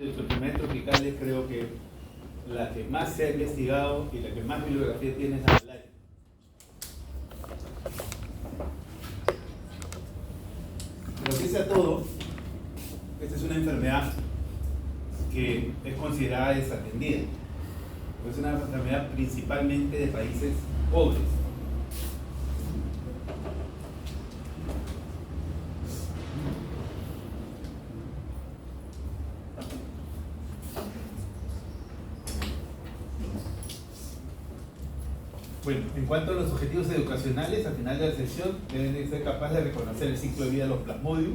De los enfermedades tropicales creo que la que más se ha investigado y la que más bibliografía tiene es la malaria. Pero pese a todo, esta es una enfermedad que es considerada desatendida. Es una enfermedad principalmente de países pobres. Bueno, en cuanto a los objetivos educacionales, al final de la sesión deben de ser capaces de reconocer el ciclo de vida de los Plasmodium,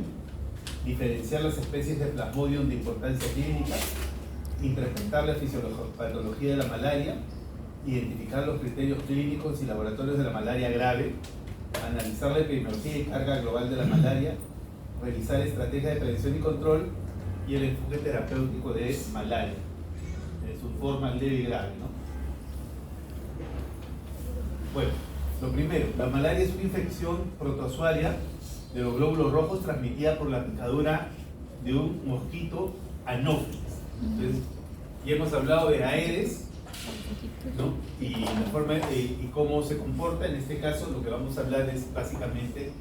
diferenciar las especies de Plasmodium de importancia clínica, interpretar la fisiopatología de la malaria, identificar los criterios clínicos y laboratorios de la malaria grave, analizar la epidemiología y carga global de la malaria, revisar estrategias de prevención y control y el enfoque terapéutico de malaria, en su forma leve y grave, ¿no? Bueno, lo primero, la malaria es una infección protozoaria de los glóbulos rojos transmitida por la picadura de un mosquito anófeles. Entonces, ya hemos hablado de Aedes, ¿no? Y la forma y cómo se comporta. En este caso, lo que vamos a hablar es básicamente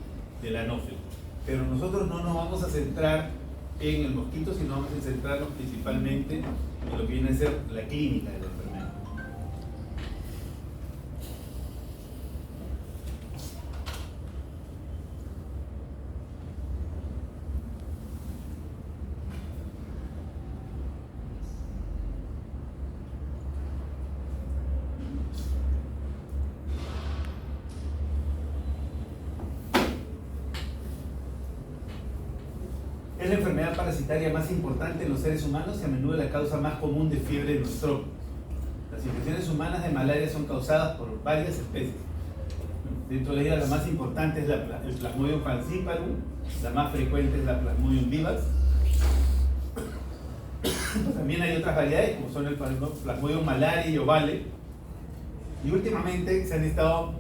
del anófeles. Pero nosotros no nos vamos a centrar en el mosquito, sino vamos a centrarnos principalmente en lo que viene a ser la clínica de la enfermedad. Es la enfermedad parasitaria más importante en los seres humanos y a menudo la causa más común de fiebre en los trópicos. Las infecciones humanas de malaria son causadas por varias especies. Dentro de ellas la más importante es el Plasmodium falciparum, la más frecuente es la Plasmodium vivax. También hay otras variedades como son el Plasmodium malariae y ovale. Y últimamente se han estado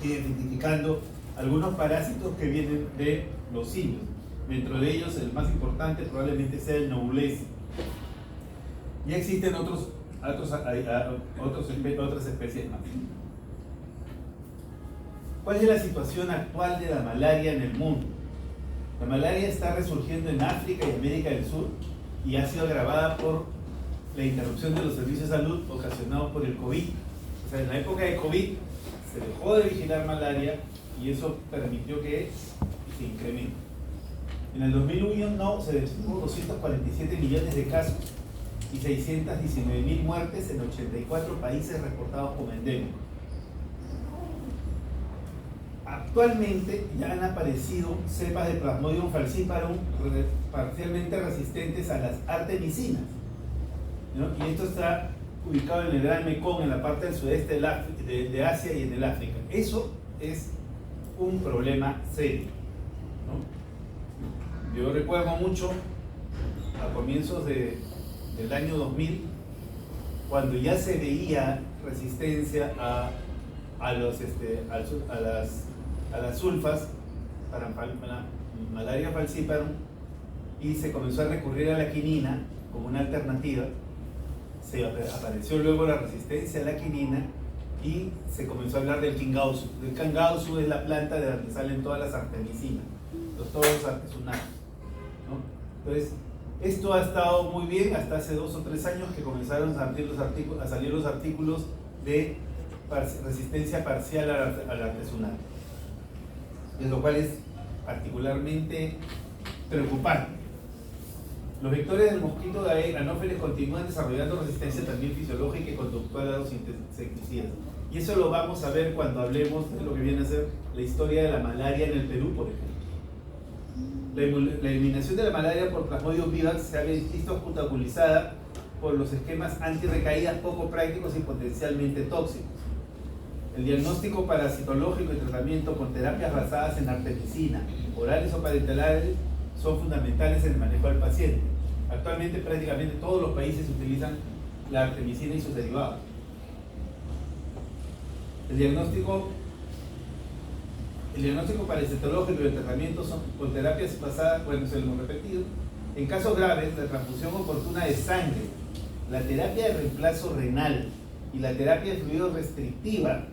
identificando algunos parásitos que vienen de los simios. Dentro de ellos, el más importante probablemente sea el Noulesi. Ya existen otras especies más. ¿Cuál es la situación actual de la malaria en el mundo? La malaria está resurgiendo en África y América del Sur y ha sido agravada por la interrupción de los servicios de salud ocasionados por el COVID. O sea, en la época de COVID se dejó de vigilar malaria y eso permitió que se incremente. En el 2001 se describió 247 millones de casos y 619.000 muertes en 84 países reportados como endémicos. Actualmente ya han aparecido cepas de Plasmodium falciparum parcialmente resistentes a las artemisinas, ¿no? Y esto está ubicado en el Gran Mekong, en la parte del sudeste de Asia y en el África. Eso es un problema serio, ¿no? Yo recuerdo mucho a comienzos del año 2000, cuando ya se veía resistencia a las sulfas para malaria falciparum y se comenzó a recurrir a la quinina como una alternativa. Se apareció luego la resistencia a la quinina y se comenzó a hablar del Kingausu. El Kingausu es la planta de donde salen todas las artemisinas, todos los artesunados, ¿no? Entonces, esto ha estado muy bien hasta hace 2 o 3 años que comenzaron a salir los artículos de resistencia parcial al artesunal, lo cual es particularmente preocupante. Los vectores del mosquito de Anófeles continúan desarrollando resistencia también fisiológica y conductual a los insecticidas. Y eso lo vamos a ver cuando hablemos de lo que viene a ser la historia de la malaria en el Perú, por ejemplo. La eliminación de la malaria por Plasmodium vivax se ha visto obstaculizada por los esquemas antirrecaídas poco prácticos y potencialmente tóxicos. El diagnóstico parasitológico y tratamiento con terapias basadas en artemisina, orales o parentales, son fundamentales en el manejo del paciente. Actualmente prácticamente todos los países utilizan la artemisina y sus derivados. El diagnóstico parasitológico y el tratamiento son con terapias basadas, bueno, se lo hemos repetido, En casos graves, la transfusión oportuna de sangre, la terapia de reemplazo renal y la terapia de fluido restrictiva,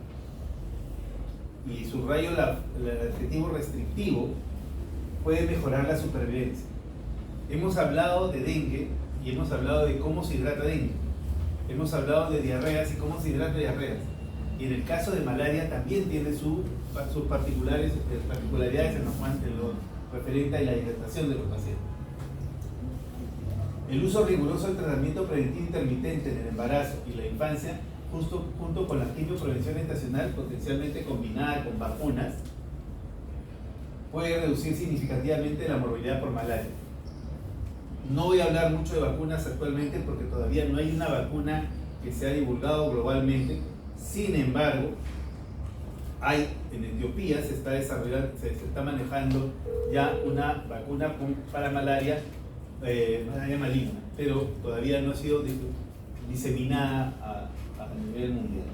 y subrayo el adjetivo restrictivo, puede mejorar la supervivencia. Hemos hablado de dengue y hemos hablado de cómo se hidrata dengue. Hemos hablado de diarreas y cómo se hidrata diarreas. Y en el caso de malaria también tiene sus particularidades en lo referente a la hidratación de los pacientes. El uso riguroso del tratamiento preventivo intermitente en el embarazo y la infancia, junto con la quimioprevención estacional potencialmente combinada con vacunas, puede reducir significativamente la morbilidad por malaria. No voy a hablar mucho de vacunas actualmente porque todavía no hay una vacuna que se ha divulgado globalmente. Sin embargo, en Etiopía se está desarrollando, se está manejando ya una vacuna para malaria maligna, pero todavía no ha sido diseminada a nivel mundial.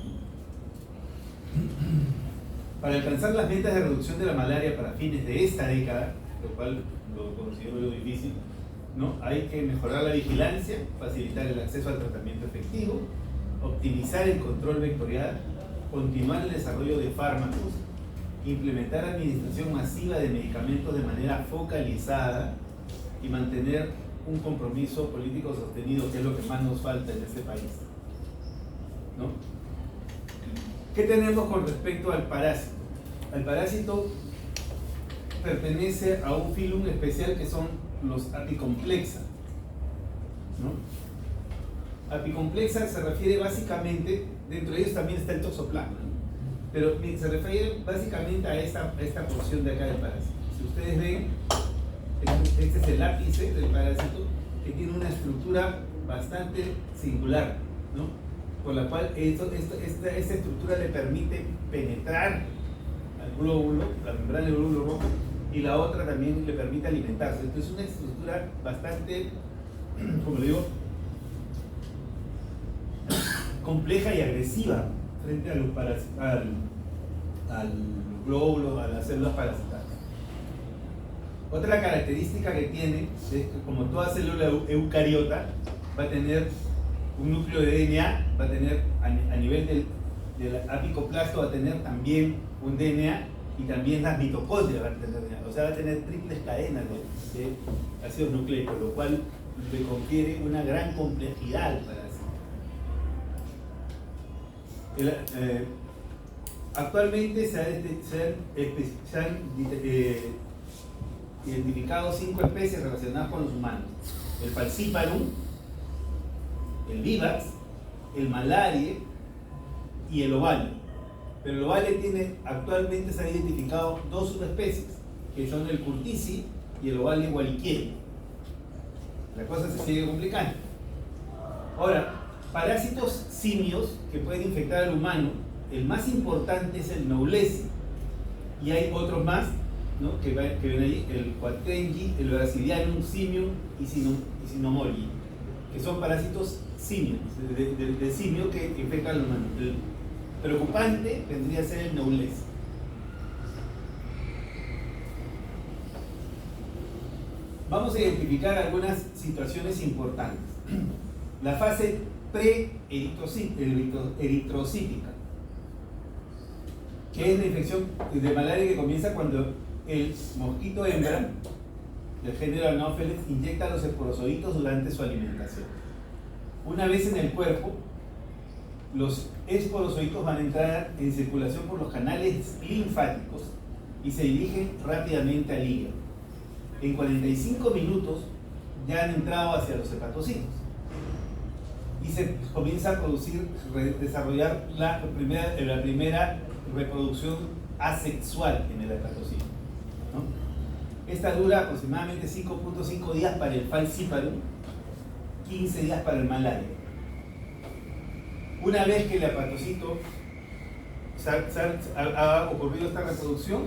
Para alcanzar las metas de reducción de la malaria para fines de esta década, lo cual lo considero difícil, ¿no? Hay que mejorar la vigilancia, facilitar el acceso al tratamiento efectivo, optimizar el control vectorial, continuar el desarrollo de fármacos, implementar administración masiva de medicamentos de manera focalizada y mantener un compromiso político sostenido, que es lo que más nos falta en este país, ¿no? ¿Qué tenemos con respecto al parásito? El parásito pertenece a un filum especial que son los apicomplexa, ¿no? Apicomplexa se refiere básicamente, dentro de ellos también está el toxoplasma, ¿no? Pero se refiere básicamente a esta porción de acá del parásito. Si ustedes ven, este es el ápice del parásito, que tiene una estructura bastante singular, ¿no? Por la cual esta estructura le permite penetrar al glóbulo, la membrana del glóbulo rojo, y la otra también le permite alimentarse. Entonces es una estructura bastante, como le digo, compleja y agresiva frente a al glóbulo, a las células parasitarias. Otra característica que tiene es que, como toda célula eucariota, va a tener un núcleo de DNA, va a tener a nivel del apicoplasto, va a tener también un DNA, y también las mitocondrias van a tener DNA, o sea, va a tener triples cadenas de ácidos nucleicos, lo cual le confiere una gran complejidad al parásito. Actualmente se han identificado 5 especies relacionadas con los humanos: el Falciparum, el Vivax, el Malaria y el Ovalle. Pero el Ovalle actualmente se han identificado 2 subespecies, que son el Curtici y el Ovalle wallichieri. La cosa se sigue complicando. Ahora, parásitos simios que pueden infectar al humano, el más importante es el Knowlesi, y hay otros más, ¿no? que ven ahí, el Quadrengi, el Basidianum simium y Sinomoli, que son parásitos simios, de simio que infectan al humano. El preocupante vendría a ser el Knowlesi. Vamos a identificar algunas situaciones importantes. La fase pre-eritrocítica, que es la infección de malaria que comienza cuando el mosquito hembra del género Anopheles inyecta los esporozoitos durante su alimentación. Una vez en el cuerpo, los esporozoitos van a entrar en circulación por los canales linfáticos y se dirigen rápidamente al hígado. En 45 minutos ya han entrado hacia los hepatocitos y se comienza a desarrollar la primera reproducción asexual en el hepatocito, ¿no? Esta dura aproximadamente 5.5 días para el Falciparum, 15 días para el Malaria. Una vez que el hepatocito ha ocurrido esta reproducción,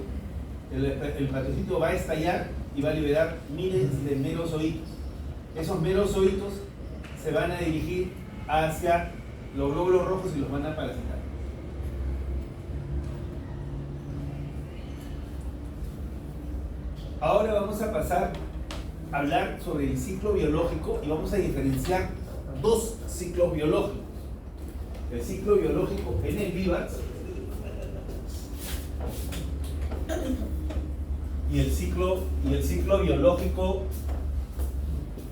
el hepatocito va a estallar y va a liberar miles de merozoitos. Esos merozoitos se van a dirigir hacia los glóbulos rojos y los van a parasitar. Ahora vamos a pasar hablar sobre el ciclo biológico y vamos a diferenciar dos ciclos biológicos. El ciclo biológico en el vivax y el ciclo biológico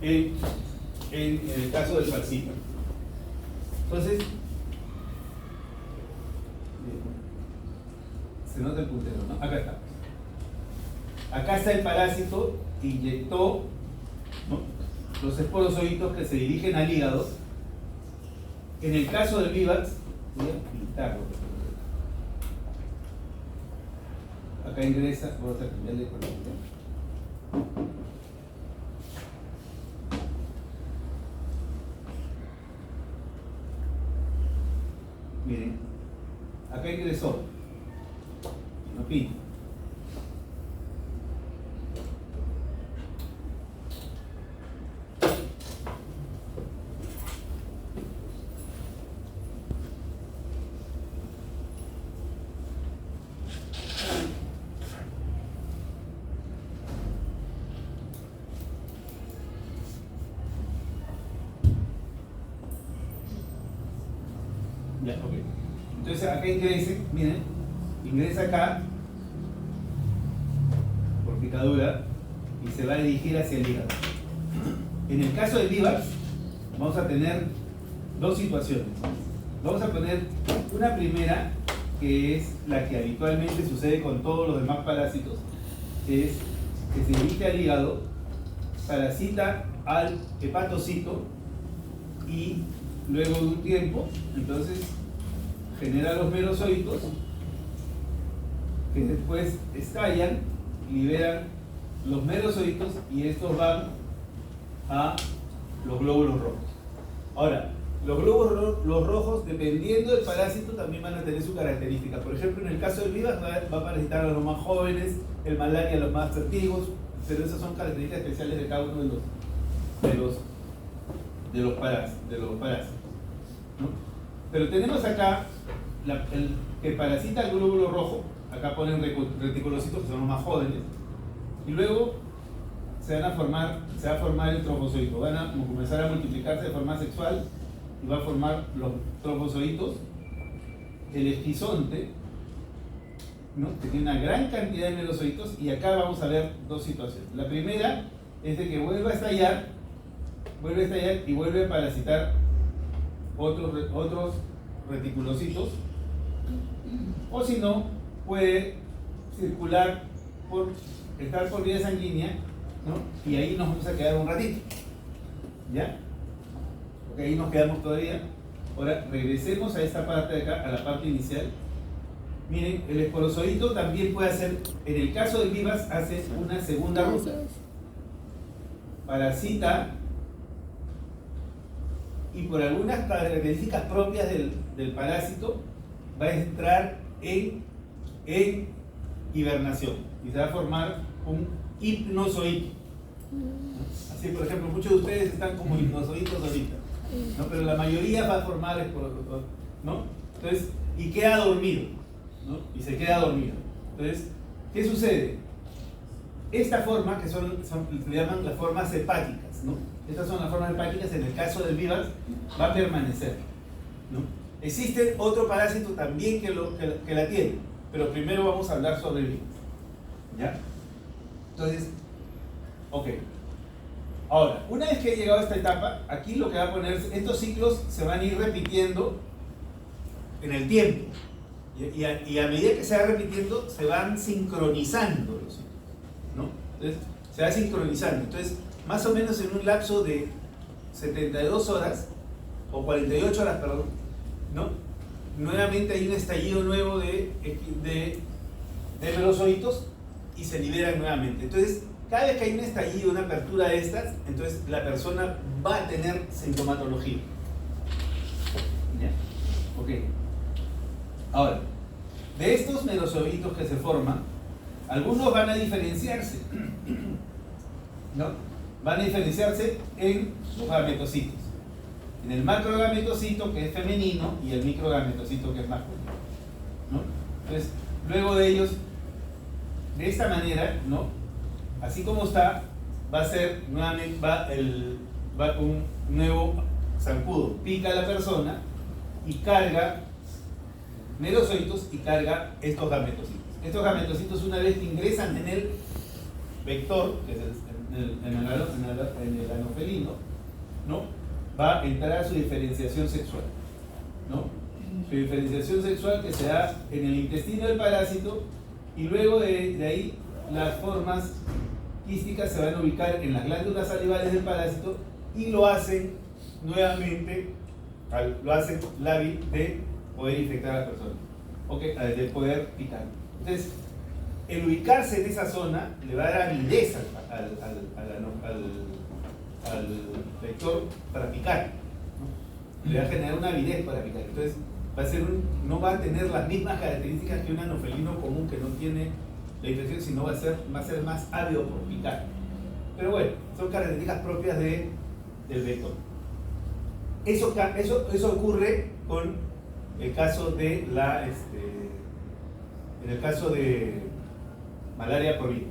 en el caso del falcíparo. Entonces, se nota el puntero, ¿no? Acá está. Acá está el parásito, inyectó, ¿no?, los esporozoitos que se dirigen al hígado. En el caso del vivax, voy a pintarlo. Acá ingresa, vamos a cambiarle de color. Miren, acá ingresó, no pinta. Ya, ok. Entonces acá ingresa acá por picadura y se va a dirigir hacia el hígado. En el caso del vivax vamos a tener dos situaciones. Vamos a poner una primera, que es la que habitualmente sucede con todos los demás parásitos, es que se dirige al hígado, parasita al hepatocito y luego de un tiempo, entonces genera los merozoitos que después estallan, liberan los merozoitos y estos van a los glóbulos rojos. Ahora, los glóbulos rojos, dependiendo del parásito, también van a tener su característica. Por ejemplo, en el caso del vivax va a parasitar a los más jóvenes, el malaria a los más antiguos, pero esas son características especiales de cada uno de los parásitos, ¿no? Pero tenemos acá el que parasita el glóbulo rojo. Acá ponen reticulocitos, que son los más jóvenes, y luego se va a formar el trofozoito. Van a comenzar a multiplicarse de forma sexual y va a formar los trofozoitos. El esquizonte, ¿no?, que tiene una gran cantidad de merozoitos, y acá vamos a ver dos situaciones. La primera es de que vuelve a estallar y vuelve a parasitar otros reticulocitos, o si no, puede circular estar por vía sanguínea, ¿no?, y ahí nos vamos a quedar un ratito, ¿ya? Porque ahí nos quedamos todavía. Ahora regresemos a esta parte de acá, a la parte inicial. Miren, el esporozoito también puede hacer, en el caso del vivax, hace una segunda ruta. Parasita y por algunas características propias del parásito va a entrar en hibernación y se va a formar un hipnozoito. Así, por ejemplo, muchos de ustedes están como hipnozoitos ahorita, ¿no? Pero la mayoría va a formar, ¿no? Entonces, y queda dormido, ¿no? Y se queda dormido. Entonces, ¿qué sucede? Esta forma, que se llaman las formas hepáticas, ¿no? Estas son las formas hepáticas, en el caso del vivax va a permanecer, ¿no? Existe otro parásito también que la tiene, pero primero vamos a hablar sobre el vivax, ¿ya? Entonces, ok. Ahora, una vez que he llegado a esta etapa, aquí lo que va a poner, estos ciclos se van a ir repitiendo en el tiempo, y a medida que se va repitiendo, se van sincronizando los ciclos, ¿no? Entonces, se va sincronizando. Entonces, más o menos en un lapso de 72 horas, o 48 horas, perdón, ¿no?, nuevamente hay un estallido nuevo de merozoitos y se liberan nuevamente. Entonces, cada vez que hay un estallido, una apertura de estas, entonces la persona va a tener sintomatología. ¿Ya? Ok. Ahora, de estos merozoitos que se forman, algunos van a diferenciarse, ¿no? Van a diferenciarse en los gametocitos. En el macrogametocito, que es femenino, y el microgametocito, que es masculino, ¿no? Entonces, luego de ellos, de esta manera, ¿no?, así como está, va a ser nuevamente, va un nuevo zancudo, pica a la persona y carga merozocitos y carga estos gametocitos. Estos gametocitos, una vez que ingresan en el vector, que es en el anofelino, ¿no? Va a entrar a su diferenciación sexual, ¿no? Su diferenciación sexual que se da en el intestino del parásito, y luego de ahí las formas quísticas se van a ubicar en las glándulas salivales del parásito y lo hacen nuevamente, lo hacen lábil de poder infectar a la persona, de poder picar. Entonces, el ubicarse en esa zona le va a dar avidez al vector para picar, ¿no? Le va a generar una avidez para picar. Entonces, no va a tener las mismas características que un anofelino común que no tiene la infección, sino va a ser más ávido por picar. Pero bueno, son características propias del vector. Eso ocurre con el caso de en el caso de malaria por virus.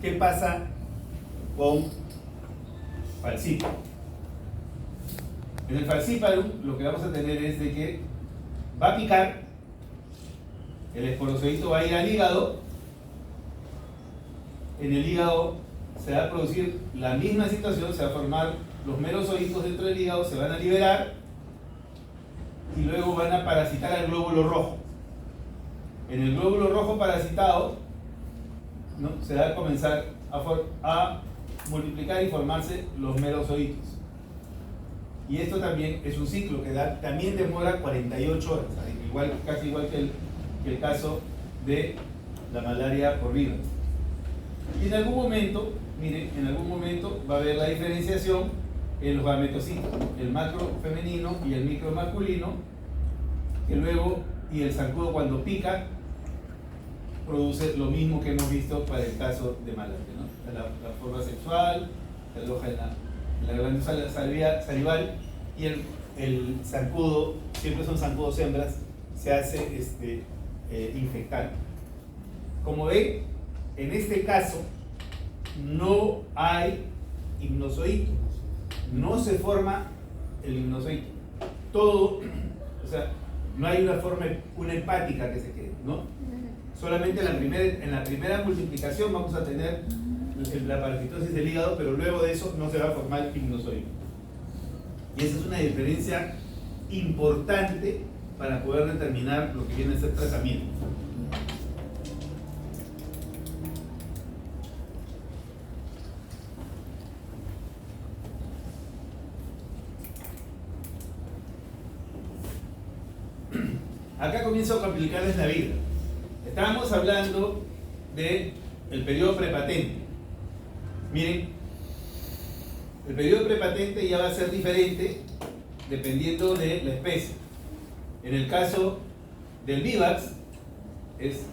¿Qué pasa con falciparum? En el falciparum lo que vamos a tener es de que va a picar, el esporozoito va a ir al hígado, en el hígado se va a producir la misma situación, se va a formar los merozocitos dentro del hígado, se van a liberar y luego van a parasitar al glóbulo rojo. En el glóbulo rojo parasitado, ¿no? Se va a comenzar a multiplicar y formarse los merozocitos. Y esto también es un ciclo que también demora 48 horas, casi igual que el caso de la malaria por virus. Y en algún momento, miren, va a haber la diferenciación en los gametocitos, el macro femenino y el micro masculino, que luego, y el zancudo cuando pica, produce lo mismo que hemos visto para el caso de malaria, ¿no? La forma sexual, se aloja en la glándula salival, y el zancudo, siempre son zancudos hembras, se hace infectar. Como ven, en este caso no hay hipnozoito, no se forma el hipnozoito, todo, o sea, no hay una hepática que se quede, ¿no? Solamente en la primera multiplicación vamos a tener la parasitosis del hígado, pero luego de eso no se va a formar hipnozoito. Y esa es una diferencia importante para poder determinar lo que viene a ser tratamiento. Acá comienzo a complicarles la vida. Estábamos hablando del periodo prepatente. Miren, el periodo prepatente ya va a ser diferente dependiendo de la especie. En el caso del vivax es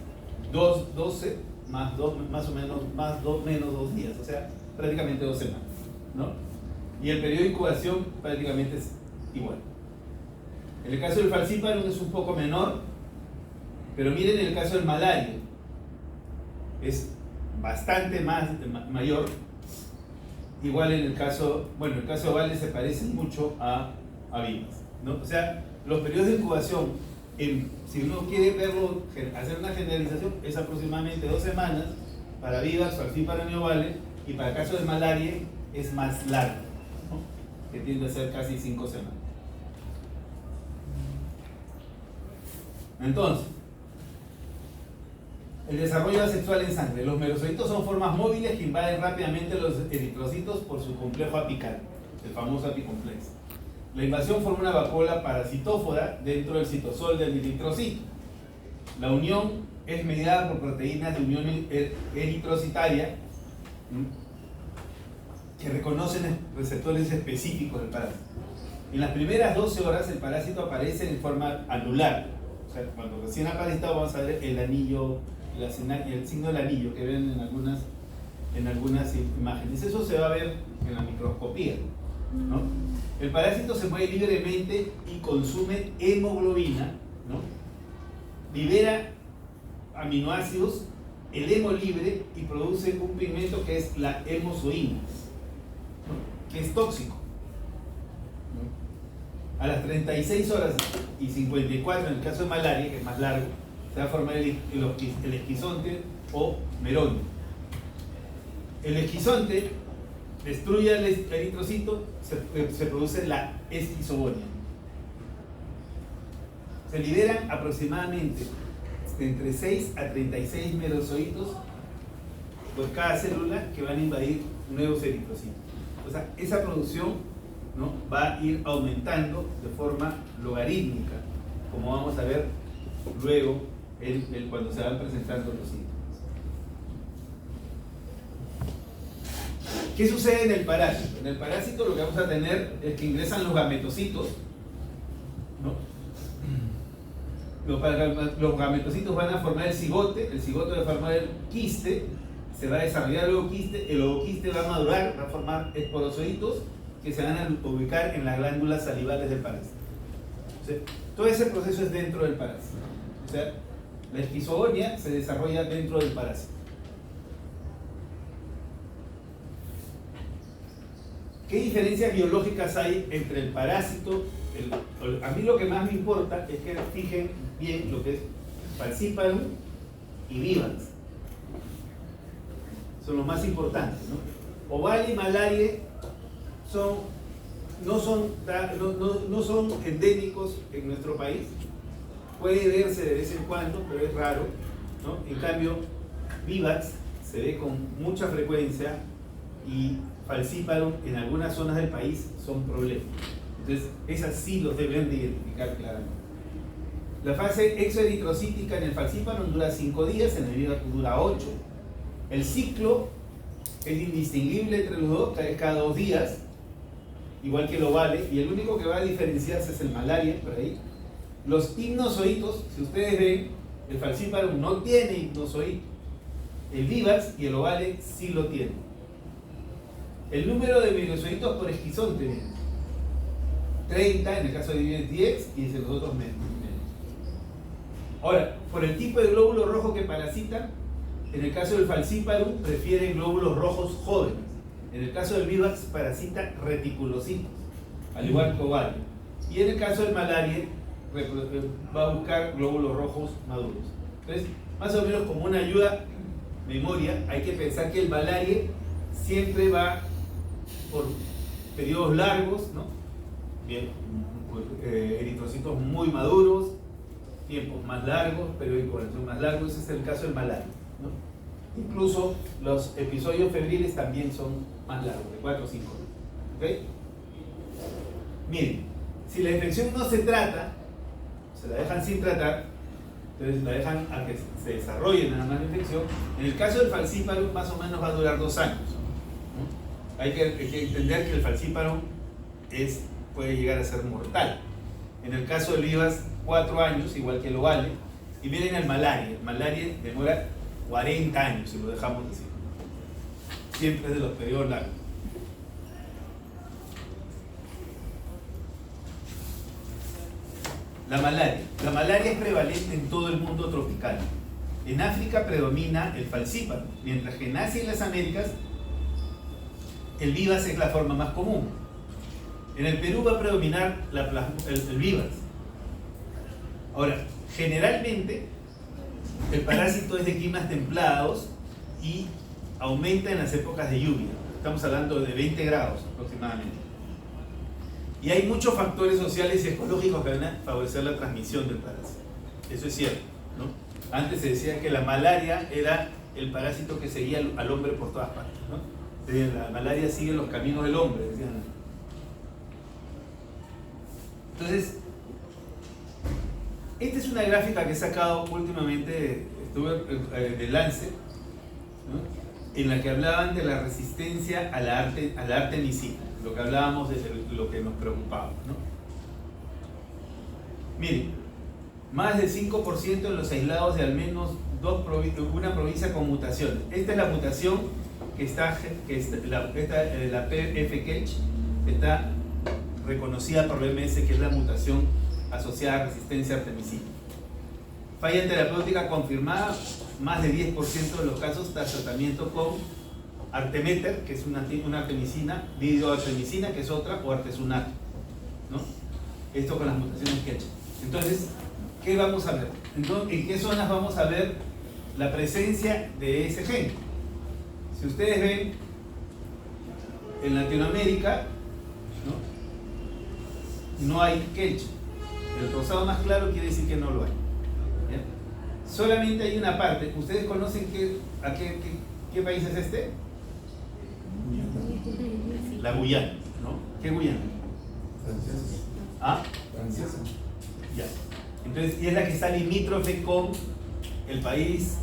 12 más 2, más o menos, menos 2 días, o sea, prácticamente 2 semanas, ¿no? Y el periodo de incubación prácticamente es igual. En el caso del falciparum es un poco menor, pero miren el caso del malaria, es bastante mayor. Igual en el caso de Vale se parece mucho a Vivax, ¿no? O sea, los periodos de incubación, si uno quiere verlo, hacer una generalización, es aproximadamente 2 semanas para Vivax, falciparum y Ovale, y para el caso de malaria es más largo, ¿no? Que tiende a ser casi 5 semanas. Entonces, el desarrollo asexual en sangre. Los merozocitos son formas móviles que invaden rápidamente los eritrocitos por su complejo apical, el famoso apicomplejo. La invasión forma una vacuola parasitófora dentro del citosol del eritrocito. La unión es mediada por proteínas de unión eritrocitaria que reconocen receptores específicos del parásito. En las primeras 12 horas el parásito aparece en forma anular. O sea, cuando recién ha parasitado vamos a ver el anillo, el signo del anillo que ven en algunas imágenes. Eso se va a ver en la microscopía, ¿no? El parásito se mueve libremente y consume hemoglobina, ¿no? Libera aminoácidos el hemo libre y produce un pigmento que es la hemozoína, que es tóxico. A las 36 horas y 54, en el caso de malaria, que es más largo, se va a formar el esquizonte o meronio. El esquizonte destruye el eritrocito, se produce la esquizogonia. Se liberan aproximadamente entre 6 a 36 merozoitos por cada célula que van a invadir nuevos eritrocitos. O sea, esa producción, ¿no?, va a ir aumentando de forma logarítmica, como vamos a ver luego cuando se van presentando los síntomas. ¿Qué sucede en el parásito? En el parásito lo que vamos a tener es que ingresan los gametocitos, ¿no? Los gametocitos van a formar el cigote va a formar el quiste, se va a desarrollar el ovoquiste, el ovoquiste va a madurar, va a formar esporozoitos que se van a ubicar en las glándulas salivales del parásito. O sea, todo ese proceso es dentro del parásito. O sea, la esquizogonia se desarrolla dentro del parásito. ¿Qué diferencias biológicas hay entre el parásito? A mí lo que más me importa es que fijen bien lo que es Falciparum y Vivax. Son los más importantes, ¿no? Ovalle y Malaria no son endémicos en nuestro país. Puede verse de vez en cuando, pero es raro, ¿no? En cambio, Vivax se ve con mucha frecuencia y Falciparum en algunas zonas del país son problemas. Entonces, esas sí los deben de identificar claramente. La fase exoeritrocítica en el Falciparum dura 5 días, en el Vivax dura 8. El ciclo es indistinguible entre los dos, es cada 2 días, igual que el Ovalle, y el único que va a diferenciarse es el Malaria, por ahí. Los hipnozoitos, si ustedes ven, el Falciparum no tiene hipnozoito, el Vivax y el Ovalle sí lo tienen. El número de merozoitos por esquizonte, 30, en el caso de Vivax 10 y en los otros menos. Ahora, por el tipo de glóbulo rojo que parasitan, en el caso del Falciparum prefieren glóbulos rojos jóvenes. En el caso del Vivax parasita reticulocitos, al igual que Ovalle. Y en el caso del Malaria va a buscar glóbulos rojos maduros. Entonces, más o menos como una ayuda memoria, hay que pensar que el Malaria siempre va por periodos largos, ¿no? Bien, eritrocitos muy maduros, tiempos más largos, periodos de incubación más largos. Ese es el caso del Malaria, ¿no? Incluso los episodios febriles también son más largos, de 4 o 5 horas. ¿Ok? Miren, si la infección no se trata, se la dejan sin tratar, entonces la dejan a que se desarrolle nada más la infección. En el caso del Falciparum más o menos va a durar 2 años, ¿no? Hay que entender que el Falciparum puede llegar a ser mortal. En el caso del Vivax, 4 años, igual que el Ovalle. Y miren el Malaria. El Malaria demora 40 años, si lo dejamos así. Siempre es de los periodos largos. La malaria es prevalente en todo el mundo tropical. En África predomina el Falciparum, mientras que en Asia y las Américas el Vivax es la forma más común. En el Perú va a predominar el Vivax. Ahora, generalmente el parásito es de climas templados y aumenta en las épocas de lluvia. Estamos hablando de 20 grados aproximadamente. Y hay muchos factores sociales y ecológicos que van a favorecer la transmisión del parásito. Eso es cierto, ¿no? Antes se decía que la malaria era el parásito que seguía al hombre por todas partes, ¿no? La malaria sigue los caminos del hombre, decían. Entonces, esta es una gráfica que he sacado últimamente, de Lancet, ¿no?, en la que hablaban de la resistencia a la artemisina, lo que hablábamos de lo que nos preocupaba, ¿no? Miren, más del 5% en los aislados de al menos una provincia con mutaciones. Esta es la mutación la PF-Ketch, que está reconocida por la OMS, que es la mutación asociada a resistencia a artemisina. Falla terapéutica confirmada, más de 10% de los casos tras tratamiento con artemeter, que es una artemisina, dihidroartemisina, que es otra, o artesunate, ¿no? Esto con las mutaciones que he hecho. Entonces, ¿qué vamos a ver? Entonces, ¿en qué zonas vamos a ver la presencia de ese gen? Si ustedes ven, en Latinoamérica, no hay quechua. El rosado más claro quiere decir que no lo hay. ¿Ya? Solamente hay una parte. ¿Ustedes conocen qué país es este? La Guyana, ¿no? ¿Qué Guyana? Francesa. ¿Ah? Francesa. Ya. Entonces, y es la que está limítrofe con el país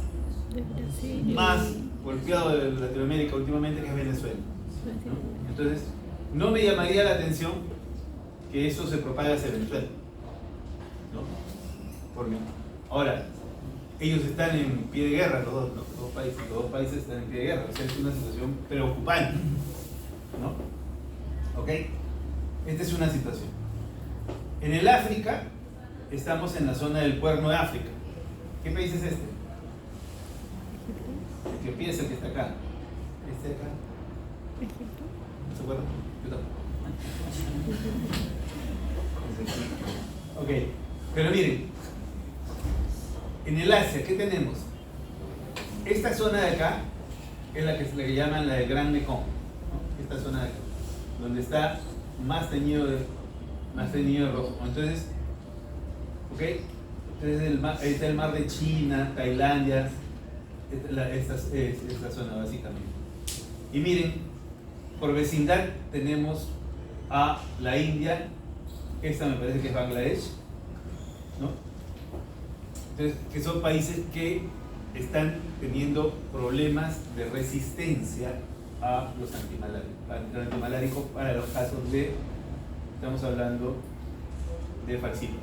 más golpeado de Latinoamérica últimamente, que es Venezuela, ¿no? Entonces, no me llamaría la atención que eso se propague hacia Venezuela, ¿no? Porque ahora, ellos están en pie de guerra, los dos países están en pie de guerra, o sea, es una situación preocupante, ¿no? ¿Ok? Esta es una situación. En el África, estamos en la zona del Cuerno de África. ¿Qué país es este? Etiopía es el que está acá. ¿Este de acá? ¿Se acuerdan? Yo tampoco. Ok, pero miren, en el Asia, ¿qué tenemos? Esta zona de acá es la que llaman la del Gran Mekong, ¿no? Esta zona de acá, donde está más teñido de rojo. Entonces, ¿ok? Entonces ahí está el mar de China, Tailandia, esta zona básicamente. Y miren, por vecindad tenemos a la India, esta me parece que es Bangladesh, ¿no? Entonces, que son países que están teniendo problemas de resistencia a los antimaláricos para los casos de, estamos hablando de falciparum.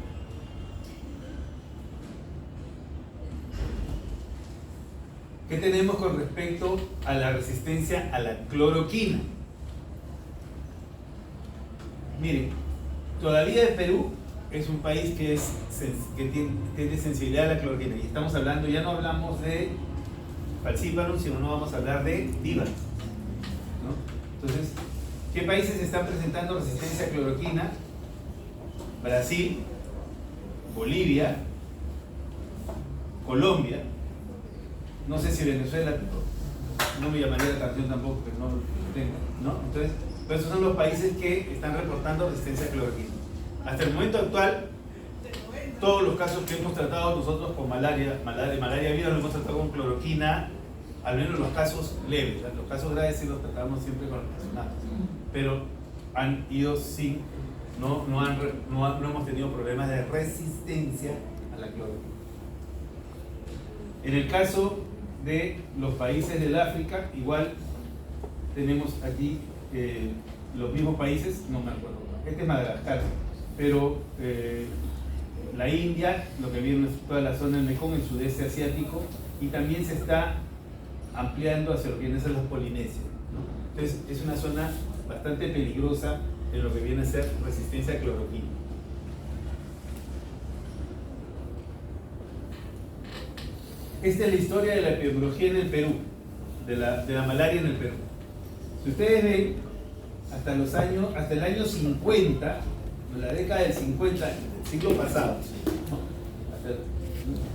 ¿Qué tenemos con respecto a la resistencia a la cloroquina? Miren, todavía el Perú es un país que tiene sensibilidad a la cloroquina. Y estamos hablando, ya no hablamos de falciparum, sino no vamos a hablar de Dívaros, ¿no? Entonces, ¿qué países están presentando resistencia a cloroquina? Brasil, Bolivia, Colombia. No sé si Venezuela, no me llamaría la atención tampoco, pero no lo tengo, ¿no? Entonces, pues esos son los países que están reportando resistencia a cloroquina. Hasta el momento actual, todos los casos que hemos tratado nosotros con malaria viral, lo hemos tratado con cloroquina, al menos los casos leves. Los casos graves sí los tratamos siempre con artesunatos, pero han ido sin, no hemos tenido problemas de resistencia a la cloroquina. En el caso de los países del África, igual tenemos aquí los mismos países, no me acuerdo, este es Madagascar, pero la India, lo que viene es toda la zona del Mekong, el sudeste asiático, y también se está ampliando hacia lo que viene a ser los polinesios, ¿no? Entonces es una zona bastante peligrosa en lo que viene a ser resistencia a cloroquina. Esta es la historia de la epidemiología en el Perú, de la malaria en el Perú. Si ustedes ven, hasta el año 50, en la década del 50, del siglo pasado,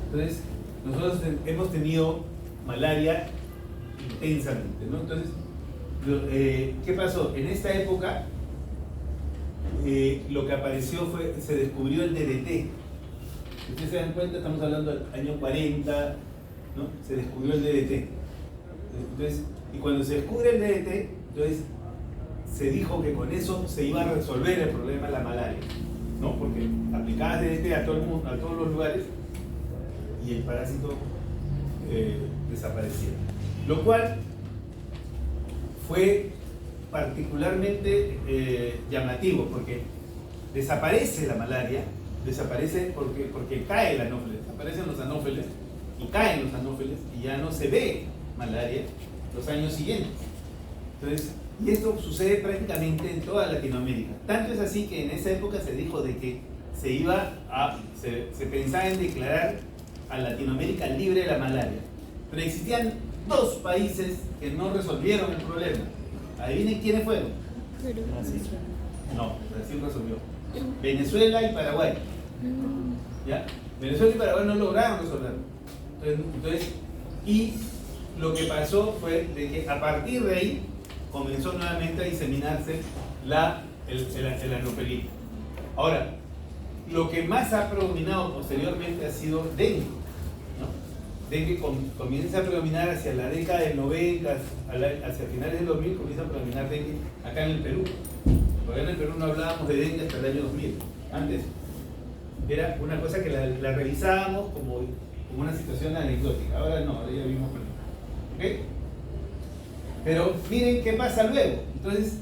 entonces nosotros hemos tenido malaria intensamente, ¿no? Entonces, ¿qué pasó? En esta época, lo que apareció se descubrió el DDT. Si ustedes se dan cuenta, estamos hablando del año 40, ¿no? Se descubrió el DDT. Entonces, y cuando se descubre el DDT, entonces se dijo que con eso se iba a resolver el problema de la malaria, ¿no? Porque aplicabas DDT a todo el mundo, a todos los lugares, y el parásito desaparecía. Lo cual fue particularmente llamativo, porque desaparece la malaria, desaparece porque cae el anófeles, desaparecen los anófeles y caen los anófeles y ya no se ve malaria los años siguientes. Entonces, y esto sucede prácticamente en toda Latinoamérica. Tanto es así que en esa época se dijo de que se pensaba en declarar a Latinoamérica libre de la malaria. Pero existían dos países que no resolvieron el problema. Adivinen quiénes fueron. Brasil. No, Brasil resolvió. Venezuela y Paraguay. ¿Ya? Venezuela y Paraguay no lograron resolverlo. Entonces, y lo que pasó fue de que a partir de ahí comenzó nuevamente a diseminarse el anofelino. Ahora, lo que más ha predominado posteriormente ha sido dengue, ¿no? Dengue comienza a predominar hacia la década del 90, hacia finales del 2000 comienza a predominar dengue acá en el Perú. Porque en el Perú no hablábamos de dengue hasta el año 2000. Antes era una cosa que la revisábamos como una situación anecdótica. Ahora no, ahora ya vimos con él. ¿Ok? Pero miren qué pasa luego. Entonces,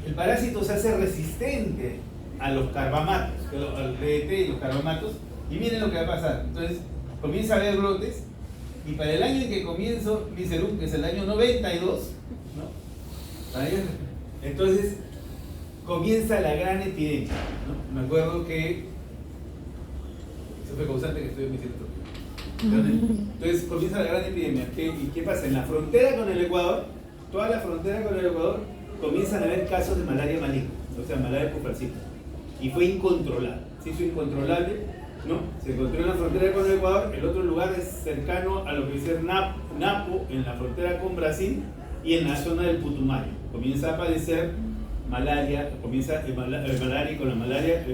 el parásito se hace resistente a los carbamatos, al DDT y los carbamatos, y miren lo que va a pasar. Entonces, comienza a haber brotes, y para el año en que comienzo Licerum, que es el año 92, ¿no? Entonces, comienza la gran epidemia, ¿no? Me acuerdo que eso fue causante que estoy diciendo. Entonces comienza la gran epidemia. ¿Y qué pasa? En la frontera con el Ecuador, toda la frontera con el Ecuador, comienzan a haber casos de malaria maligna, o sea, malaria falcipa. Y fue incontrolable. Se hizo incontrolable, ¿no? Se encontró en la frontera con el Ecuador. El otro lugar es cercano a lo que es Napo, en la frontera con Brasil y en la zona del Putumayo. Comienza a aparecer malaria, comienza el malaria con la malaria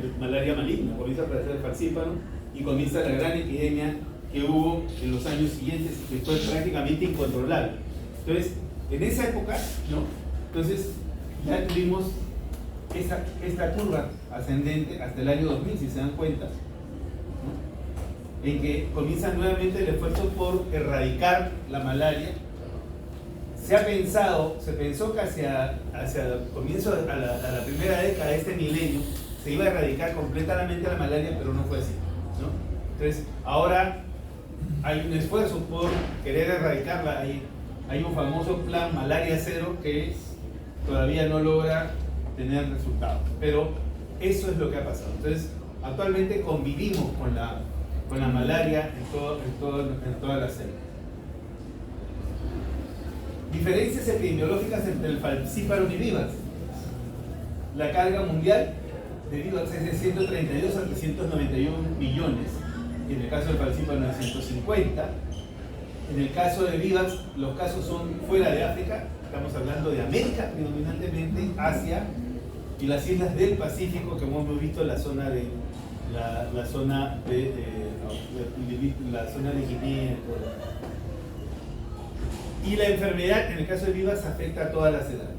maligna, comienza a aparecer el falcípano y comienza la gran epidemia que hubo en los años siguientes, que fue prácticamente incontrolable. Entonces, en esa época, ¿no? Entonces, ya tuvimos esta curva ascendente hasta el año 2000, si se dan cuenta, ¿no? En que comienza nuevamente el esfuerzo por erradicar la malaria. Se pensó que hacia el comienzo, a la primera década de este milenio, se iba a erradicar completamente la malaria, pero no fue así, ¿no? Entonces, ahora hay un esfuerzo por querer erradicarla. Hay un famoso plan Malaria Cero que todavía no logra tener resultados, pero eso es lo que ha pasado. Entonces, actualmente convivimos con la malaria en toda la selva. Diferencias epidemiológicas entre el falciparum y Vivax. La carga mundial de Vivax es de 132 a 391 millones. En el caso del falciparum es 150. En el caso de Vivax, los casos son fuera de África. Estamos hablando de América, predominantemente Asia y las islas del Pacífico, que hemos visto la zona de la zona de Guinea. Y la enfermedad, en el caso de Vivax, afecta a todas las edades.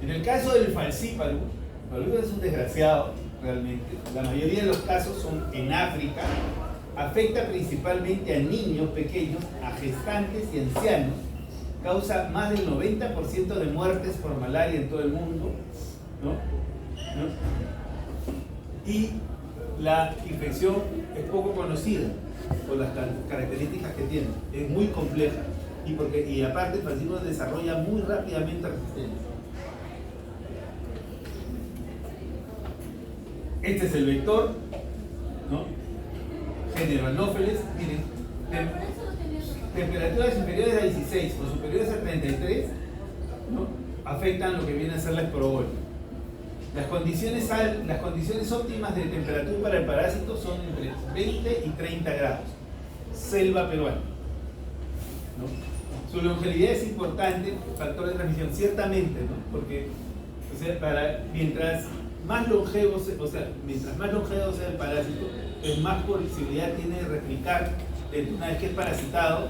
En el caso del falciparum, es un desgraciado realmente. La mayoría de los casos son en África. Afecta principalmente a niños pequeños, a gestantes y ancianos. Causa más del 90% de muertes por malaria en todo el mundo, ¿no? Y la infección es poco conocida por las características que tiene. Es muy compleja. Y aparte el falciparum desarrolla muy rápidamente resistencia. Este es el vector, ¿no? Género Anopheles, miren, temperaturas superiores a 16 o superiores a 33, ¿no? Afectan lo que viene a ser la esporobolia. Las condiciones óptimas de temperatura para el parásito son entre 20 y 30 grados. Selva peruana, ¿no? Su longevidad es importante, factor de transmisión, ciertamente, ¿no? Porque, o sea, mientras más longevo sea el parásito, más posibilidad tiene de replicar. Una vez que es parasitado,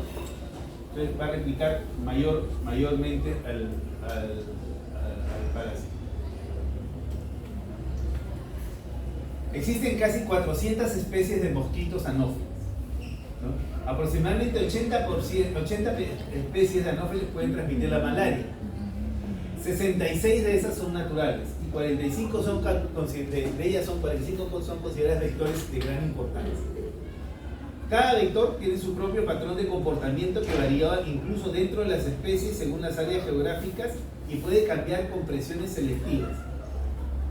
entonces va a replicar mayormente al parásito. Existen casi 400 especies de mosquitos anófeles, ¿no? Aproximadamente 80 especies de anófeles pueden transmitir la malaria. 66 de esas son naturales y 45 de ellas son consideradas vectores de gran importancia. Cada vector tiene su propio patrón de comportamiento que varía incluso dentro de las especies según las áreas geográficas y puede cambiar con presiones selectivas.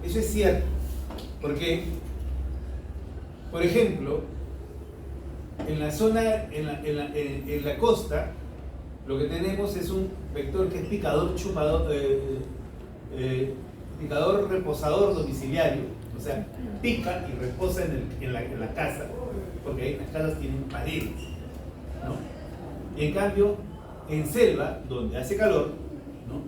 Eso es cierto, porque, por ejemplo, en la zona, en la costa, lo que tenemos es un vector que es picador chupador, picador reposador domiciliario, o sea, pica y reposa en la casa, porque ahí las casas tienen paredes, ¿no? Y en cambio, en selva, donde hace calor, ¿no?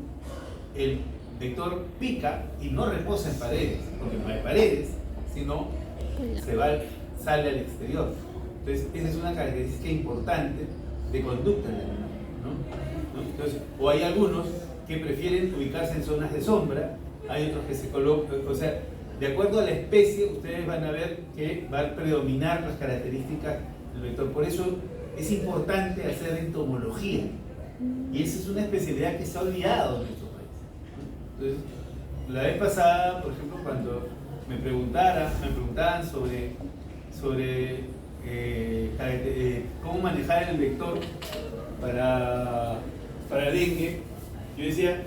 El vector pica y no reposa en paredes, porque no hay paredes, sino sale al exterior. Entonces, esa es una característica importante de conducta del animal, ¿no? Entonces, o hay algunos que prefieren ubicarse en zonas de sombra, hay otros que se colocan, o sea, de acuerdo a la especie, ustedes van a ver que va a predominar las características del vector. Por eso es importante hacer entomología, y esa es una especialidad que se ha olvidado en nuestro país. Entonces, la vez pasada, por ejemplo, cuando me preguntaban sobre cómo manejar el vector para dengue, yo decía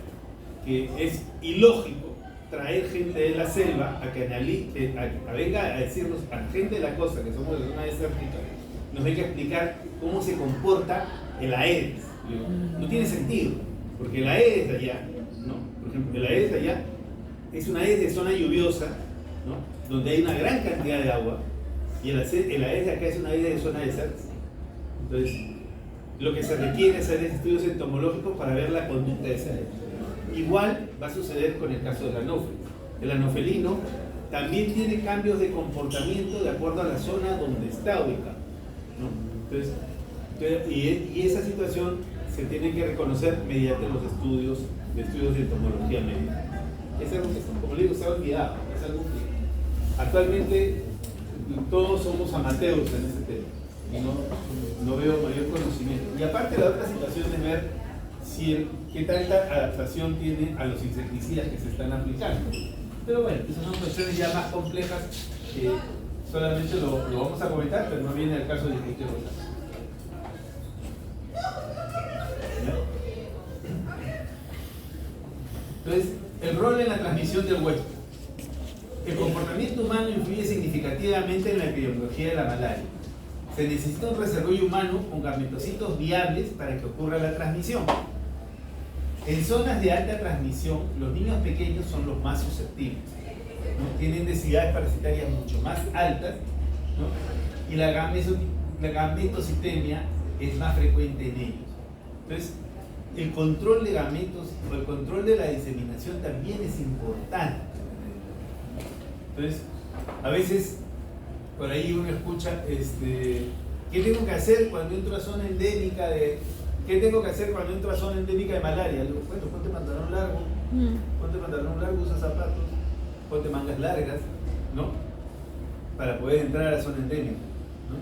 que es ilógico traer gente de la selva a que venga a decirnos, a la gente de la costa, que somos de zona desértica, nos venga a explicar cómo se comporta el Aedes. No tiene sentido, porque el Aedes de allá, ¿no? Por ejemplo, el Aedes de allá es una Aedes de zona lluviosa, ¿no? Donde hay una gran cantidad de agua, y el Aedes de acá es una Aedes de zona desértica. Entonces, lo que se requiere es hacer estudios entomológicos para ver la conducta de ese Aedes. Igual va a suceder con el caso del anófilo. El anofelino también tiene cambios de comportamiento de acuerdo a la zona donde está ubicado, ¿no? Entonces, y esa situación se tiene que reconocer mediante los estudios de entomología médica. Es algo que, como le digo, se ha olvidado. Es algo que actualmente todos somos amateurs en ese tema y no veo mayor conocimiento. Y aparte, la otra situación es ver qué tanta adaptación tiene a los insecticidas que se están aplicando. Pero bueno, esas son cuestiones ya más complejas que solamente lo vamos a comentar, pero no viene al caso de discutirlo. Entonces, el rol en la transmisión del huésped. El comportamiento humano influye significativamente en la epidemiología de la malaria. Se necesita un reservorio humano con gametocitos viables para que ocurra la transmisión. En zonas de alta transmisión, los niños pequeños son los más susceptibles, ¿no? Tienen densidades parasitarias mucho más altas, ¿no? Y la gametocitemia es más frecuente en ellos. Entonces, el control de gametos o el control de la diseminación también es importante. Entonces, a veces por ahí uno escucha, ¿qué tengo que hacer cuando entro a zona endémica de... ¿Qué tengo que hacer cuando entro a zona endémica de malaria? Le digo, bueno, ponte pantalón largo, usa zapatos, ponte mangas largas, ¿no? Para poder entrar a la zona endémica, ¿no?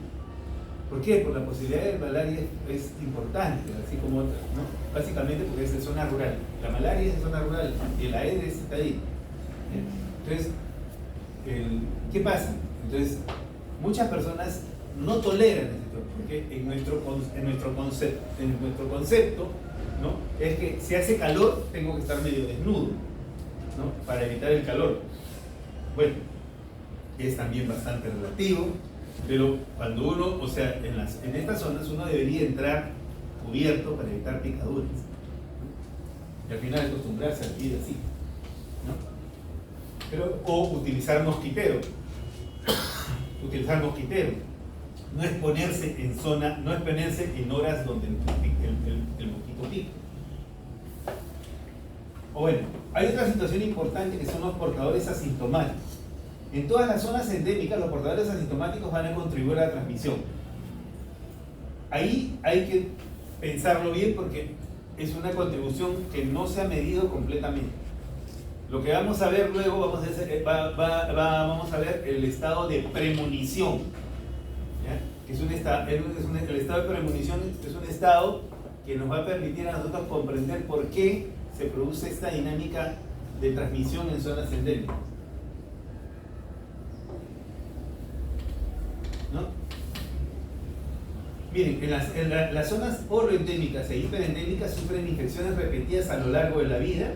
¿Por qué? Por la posibilidad de malaria es importante, así como otras, ¿no? Básicamente porque es de zona rural. La malaria es de zona rural y el Aedes está ahí. Entonces, ¿qué pasa? Entonces, muchas personas no toleran esto, porque en nuestro concepto, ¿no? Es que si hace calor tengo que estar medio desnudo, ¿no? Para evitar el calor. Bueno, es también bastante relativo, pero cuando uno, o sea, en estas zonas uno debería entrar cubierto para evitar picaduras, ¿no? Y al final acostumbrarse a vivir así, ¿no? O utilizar mosquitero. No exponerse en horas donde el mosquito pica. O bueno, hay otra situación importante que son los portadores asintomáticos. En todas las zonas endémicas, los portadores asintomáticos van a contribuir a la transmisión. Ahí hay que pensarlo bien porque es una contribución que no se ha medido completamente. Lo que vamos a ver luego, vamos a ver el estado de premonición, ¿ya? Que el estado de premonición es un estado que nos va a permitir a nosotros comprender por qué se produce esta dinámica de transmisión en zonas endémicas, ¿no? Miren, en las zonas oroendémicas e hiperendémicas sufren infecciones repetidas a lo largo de la vida,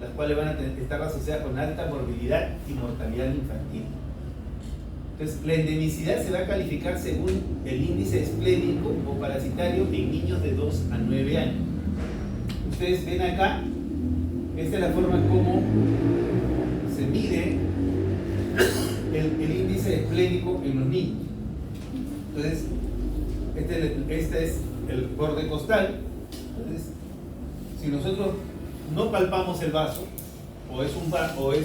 las cuales van a estar asociadas con alta morbilidad y mortalidad infantil. Entonces, la endemicidad se va a calificar según el índice esplénico o parasitario en niños de 2 a 9 años. Ustedes ven acá, esta es la forma como se mide el índice esplénico en los niños. Entonces, este es el borde costal. Entonces, si nosotros no palpamos el vaso, o es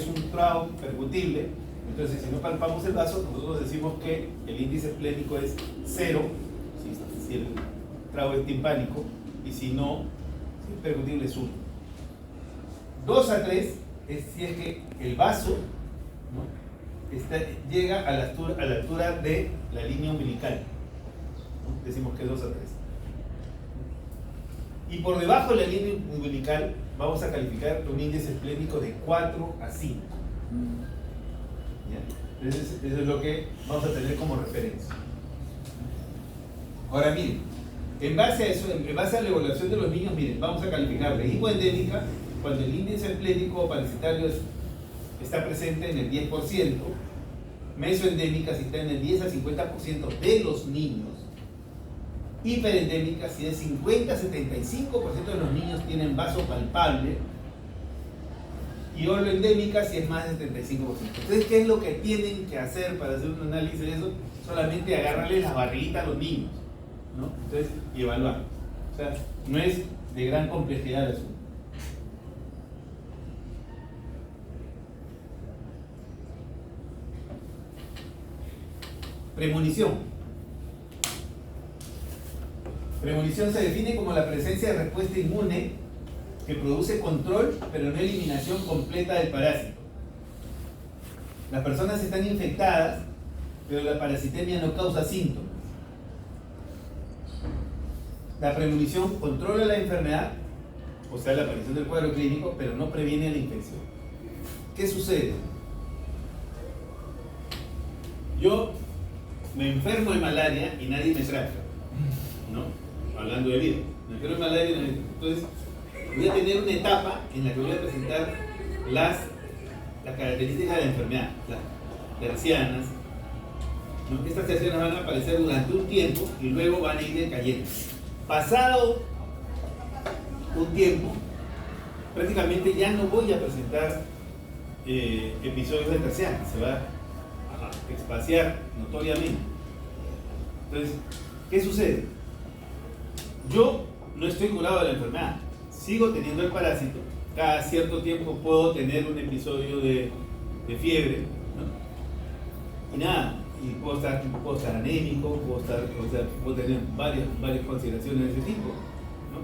un trao percutible, entonces si no palpamos el vaso, nosotros decimos que el índice esplénico es 0, si el trao es timpánico, y si no, si es percutible es 1. 2 a 3 es si es que el vaso, ¿no?, llega a la altura de la línea umbilical, ¿no? Decimos que es 2 a 3. Y por debajo de la línea umbilical vamos a calificar un índice esplénico de 4 a 5. ¿Ya? Entonces, eso es lo que vamos a tener como referencia. Ahora miren, en base a eso, en base a la evaluación de los niños, miren, vamos a calificar de hipoendémica cuando el índice esplénico o parasitario está presente en el 10%, mesoendémica si está en el 10 al 50% de los niños, hiperendémica si el 50 a 75% de los niños tienen vaso palpable, y oroendémica si es más del 75%. Entonces, ¿qué es lo que tienen que hacer para hacer un análisis de eso? Solamente agarrarles la barriguita a los niños, ¿no? Entonces, y evaluar. O sea, no es de gran complejidad el asunto. Premonición. Premonición se define como la presencia de respuesta inmune que produce control, pero no eliminación completa del parásito. Las personas están infectadas, pero la parasitemia no causa síntomas. La premonición controla la enfermedad, o sea, la aparición del cuadro clínico, pero no previene la infección. ¿Qué sucede? Yo me enfermo de malaria y nadie me trata, ¿no? Hablando de vida, me enfermo de malaria, entonces voy a tener una etapa en la que voy a presentar las características de la enfermedad, las tercianas, ¿no? Estas tercianas van a aparecer durante un tiempo y luego van a ir decayendo. Pasado un tiempo, prácticamente ya no voy a presentar episodios de tercianas, se va a espaciar notoriamente. Entonces, ¿qué sucede? Yo no estoy curado de la enfermedad, sigo teniendo el parásito, cada cierto tiempo puedo tener un episodio de fiebre, ¿no? Y nada, y puedo estar anémico, puedo tener varias consideraciones de ese tipo, ¿no?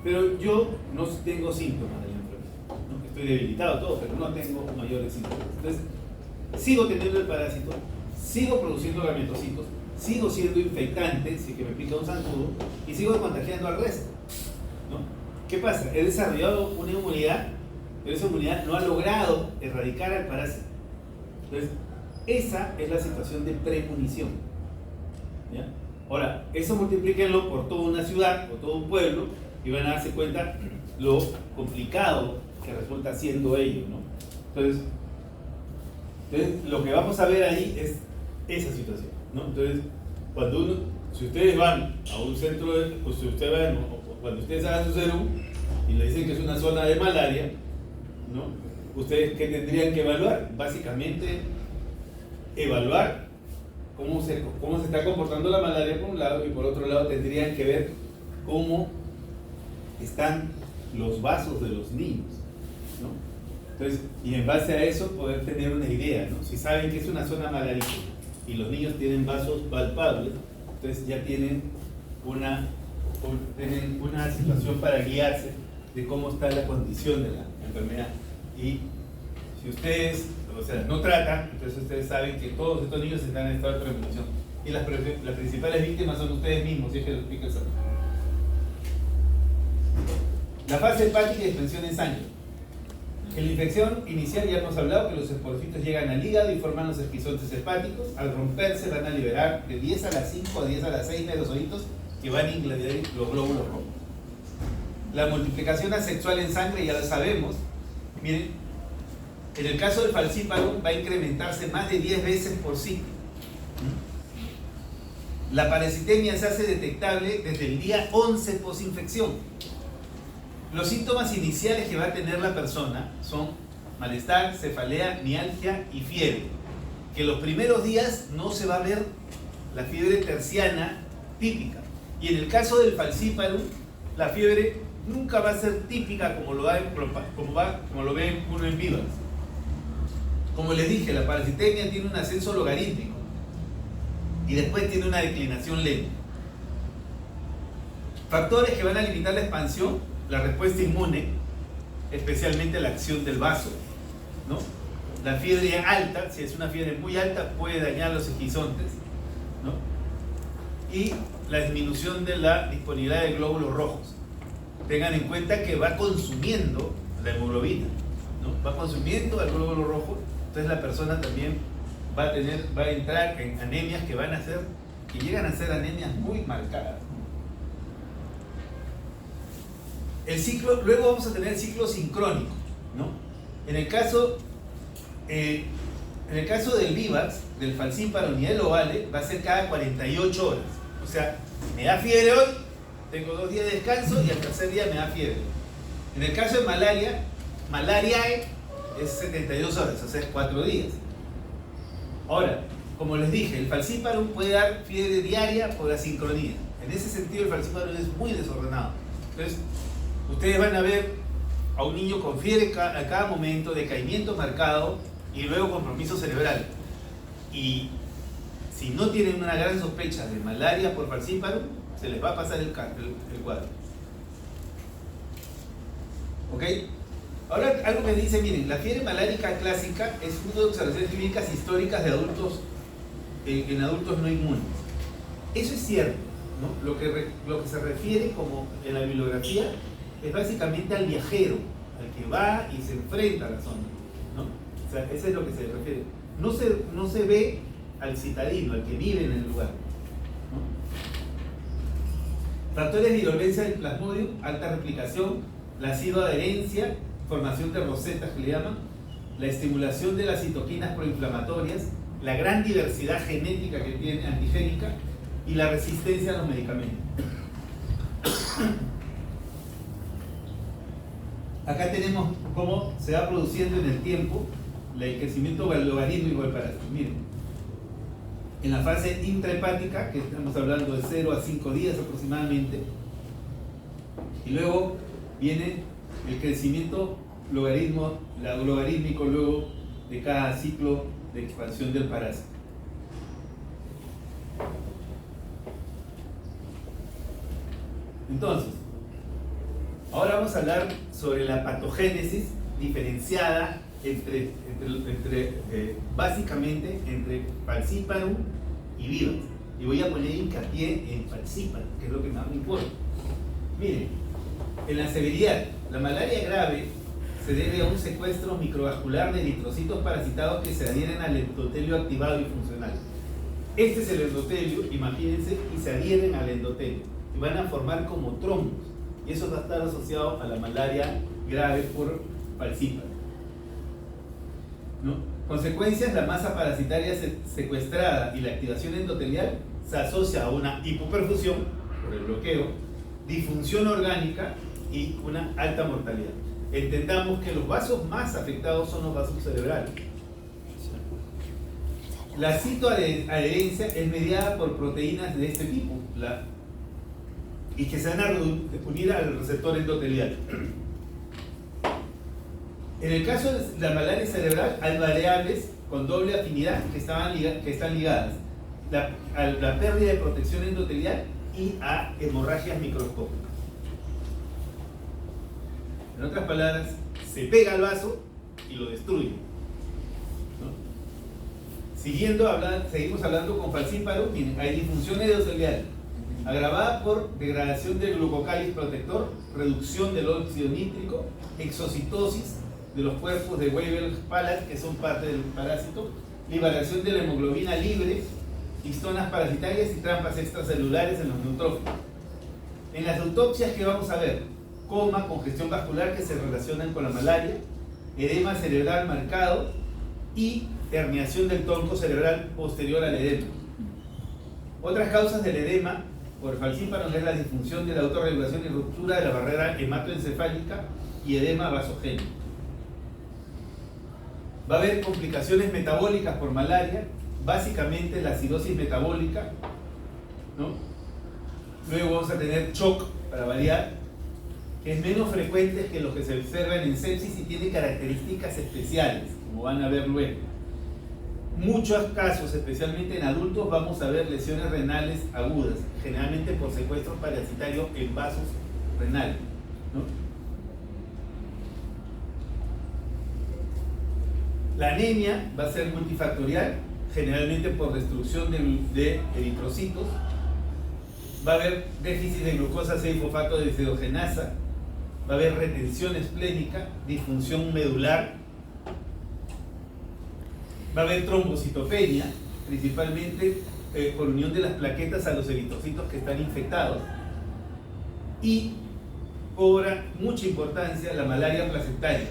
Pero yo no tengo síntomas de la enfermedad, ¿no? Estoy debilitado todo, pero no tengo mayores síntomas. Entonces, sigo teniendo el parásito, sigo produciendo gametocitos, sigo siendo infectante, si que me pica un zancudo, y sigo contagiando al resto, ¿no? ¿Qué pasa? He desarrollado una inmunidad, pero esa inmunidad no ha logrado erradicar al parásito. Entonces, esa es la situación de premonición, ¿ya? Ahora, eso multiplíquenlo por toda una ciudad o todo un pueblo y van a darse cuenta lo complicado que resulta siendo ello, ¿no? Entonces, lo que vamos a ver ahí es esa situación, ¿no? Entonces, si ustedes van a un centro, cuando ustedes hagan su serum y le dicen que es una zona de malaria, ¿no? ¿Ustedes qué tendrían que evaluar? Básicamente, evaluar cómo se está comportando la malaria por un lado, y por otro lado tendrían que ver cómo están los vasos de los niños, ¿no? Entonces, y en base a eso poder tener una idea, ¿no? Si saben que es una zona malarítica y los niños tienen vasos palpables, entonces ya tienen una situación para guiarse de cómo está la condición de la enfermedad. Y si ustedes, no tratan, entonces ustedes saben que todos estos niños están en estado de premonición. Y las principales víctimas son ustedes mismos, si es que los pica el salud. La fase hepática y expansión en sangre. En la infección inicial ya hemos hablado que los esporocitos llegan al hígado y forman los esquizontes hepáticos. Al romperse van a liberar de 10 a las 5 a 10 a las 6 medusocitos que van a ingladiar los glóbulos rojos. La multiplicación asexual en sangre ya lo sabemos. Miren, en el caso del falciparum va a incrementarse más de 10 veces por ciclo. La parasitemia se hace detectable desde el día 11 posinfección. Los síntomas iniciales que va a tener la persona son malestar, cefalea, mialgia y fiebre. Que los primeros días no se va a ver la fiebre terciana típica. Y en el caso del falciparum, la fiebre nunca va a ser típica como lo ve uno en vivas. Como les dije, la parasitemia tiene un ascenso logarítmico y después tiene una declinación lenta. Factores que van a limitar la expansión: la respuesta inmune, especialmente la acción del vaso, ¿no? La fiebre alta, si es una fiebre muy alta, puede dañar los esquizontes, ¿no? Y la disminución de la disponibilidad de glóbulos rojos. Tengan en cuenta que va consumiendo la hemoglobina, ¿no? Va consumiendo el glóbulo rojo, entonces la persona también va a entrar en anemias que llegan a ser anemias muy marcadas. El ciclo, luego vamos a tener el ciclo sincrónico, ¿no? En el caso del VIVAX, del falciparum y del ovale, va a ser cada 48 horas. O sea, me da fiebre hoy, tengo 2 días de descanso y al tercer día me da fiebre. En el caso de malariae es 72 horas, o sea, es 4 días. Ahora, como les dije, el falciparum puede dar fiebre diaria por la sincronía. En ese sentido, el falciparum es muy desordenado. Entonces, ustedes van a ver a un niño con fiebre a cada momento, decaimiento marcado y luego compromiso cerebral. Y si no tienen una gran sospecha de malaria por falciparum, se les va a pasar el cuadro. ¿Ok? Ahora, algo me dice, miren, la fiebre malárica clásica es fruto de observaciones clínicas históricas de adultos en adultos no inmunes. Eso es cierto, ¿no? Lo que se refiere como en la bibliografía es básicamente al viajero, al que va y se enfrenta a la zona, ¿no? O sea, eso es lo que se refiere. No se ve al citadino, al que vive en el lugar, ¿no? Factores de virulencia del plasmodium: alta replicación, la adherencia, formación de rosetas que le llaman, la estimulación de las citoquinas proinflamatorias, la gran diversidad genética que tiene antigénica y la resistencia a los medicamentos. Acá tenemos cómo se va produciendo en el tiempo el crecimiento logarítmico del parásito. Miren, en la fase intrahepática, que estamos hablando de 0 a 5 días aproximadamente, y luego viene el crecimiento logarítmico luego de cada ciclo de expansión del parásito. Entonces, ahora vamos a hablar sobre la patogénesis diferenciada básicamente entre falciparum y VIVAX. Y voy a poner hincapié en falciparum, que es lo que más me importa. Miren, en la severidad, la malaria grave se debe a un secuestro microvascular de eritrocitos parasitados que se adhieren al endotelio activado y funcional. Este es el endotelio, imagínense, y se adhieren al endotelio y van a formar como trombos. Y eso va a estar asociado a la malaria grave por falciparum, ¿no? Consecuencias: la masa parasitaria secuestrada y la activación endotelial se asocia a una hipoperfusión por el bloqueo, disfunción orgánica y una alta mortalidad. Entendamos que los vasos más afectados son los vasos cerebrales. La citoadherencia es mediada por proteínas de este tipo y que se van a unir al receptor endotelial. En el caso de la malaria cerebral hay variables con doble afinidad que están ligadas a la pérdida de protección endotelial y a hemorragias microscópicas. En otras palabras, se pega al vaso y lo destruye, ¿no? Seguimos hablando con falciparum. Hay disfunción endotelial agravada por degradación del glucocáliz protector, reducción del óxido nítrico, exocitosis de los cuerpos de Weibel-Palade, que son parte del parásito, liberación de la hemoglobina libre, histonas parasitarias y trampas extracelulares en los neutrófilos. En las autopsias, ¿qué vamos a ver? Coma, congestión vascular que se relacionan con la malaria, edema cerebral marcado y herniación del tronco cerebral posterior al edema. Otras causas del edema por falciparum es la disfunción de la autorregulación y ruptura de la barrera hematoencefálica y edema vasogénico. Va a haber complicaciones metabólicas por malaria, básicamente la acidosis metabólica, ¿no? Luego vamos a tener shock, para variar, que es menos frecuente que los que se observan en sepsis y tiene características especiales, como van a ver luego. Muchos casos, especialmente en adultos, vamos a ver lesiones renales agudas, generalmente por secuestro parasitario en vasos renales, ¿no? La anemia va a ser multifactorial, generalmente por destrucción de eritrocitos. Va a haber déficit de glucosa 6-fosfato deshidrogenasa, va a haber retención esplénica, disfunción medular, va a haber trombocitopenia, principalmente por unión de las plaquetas a los eritrocitos que están infectados, y cobra mucha importancia la malaria placentaria,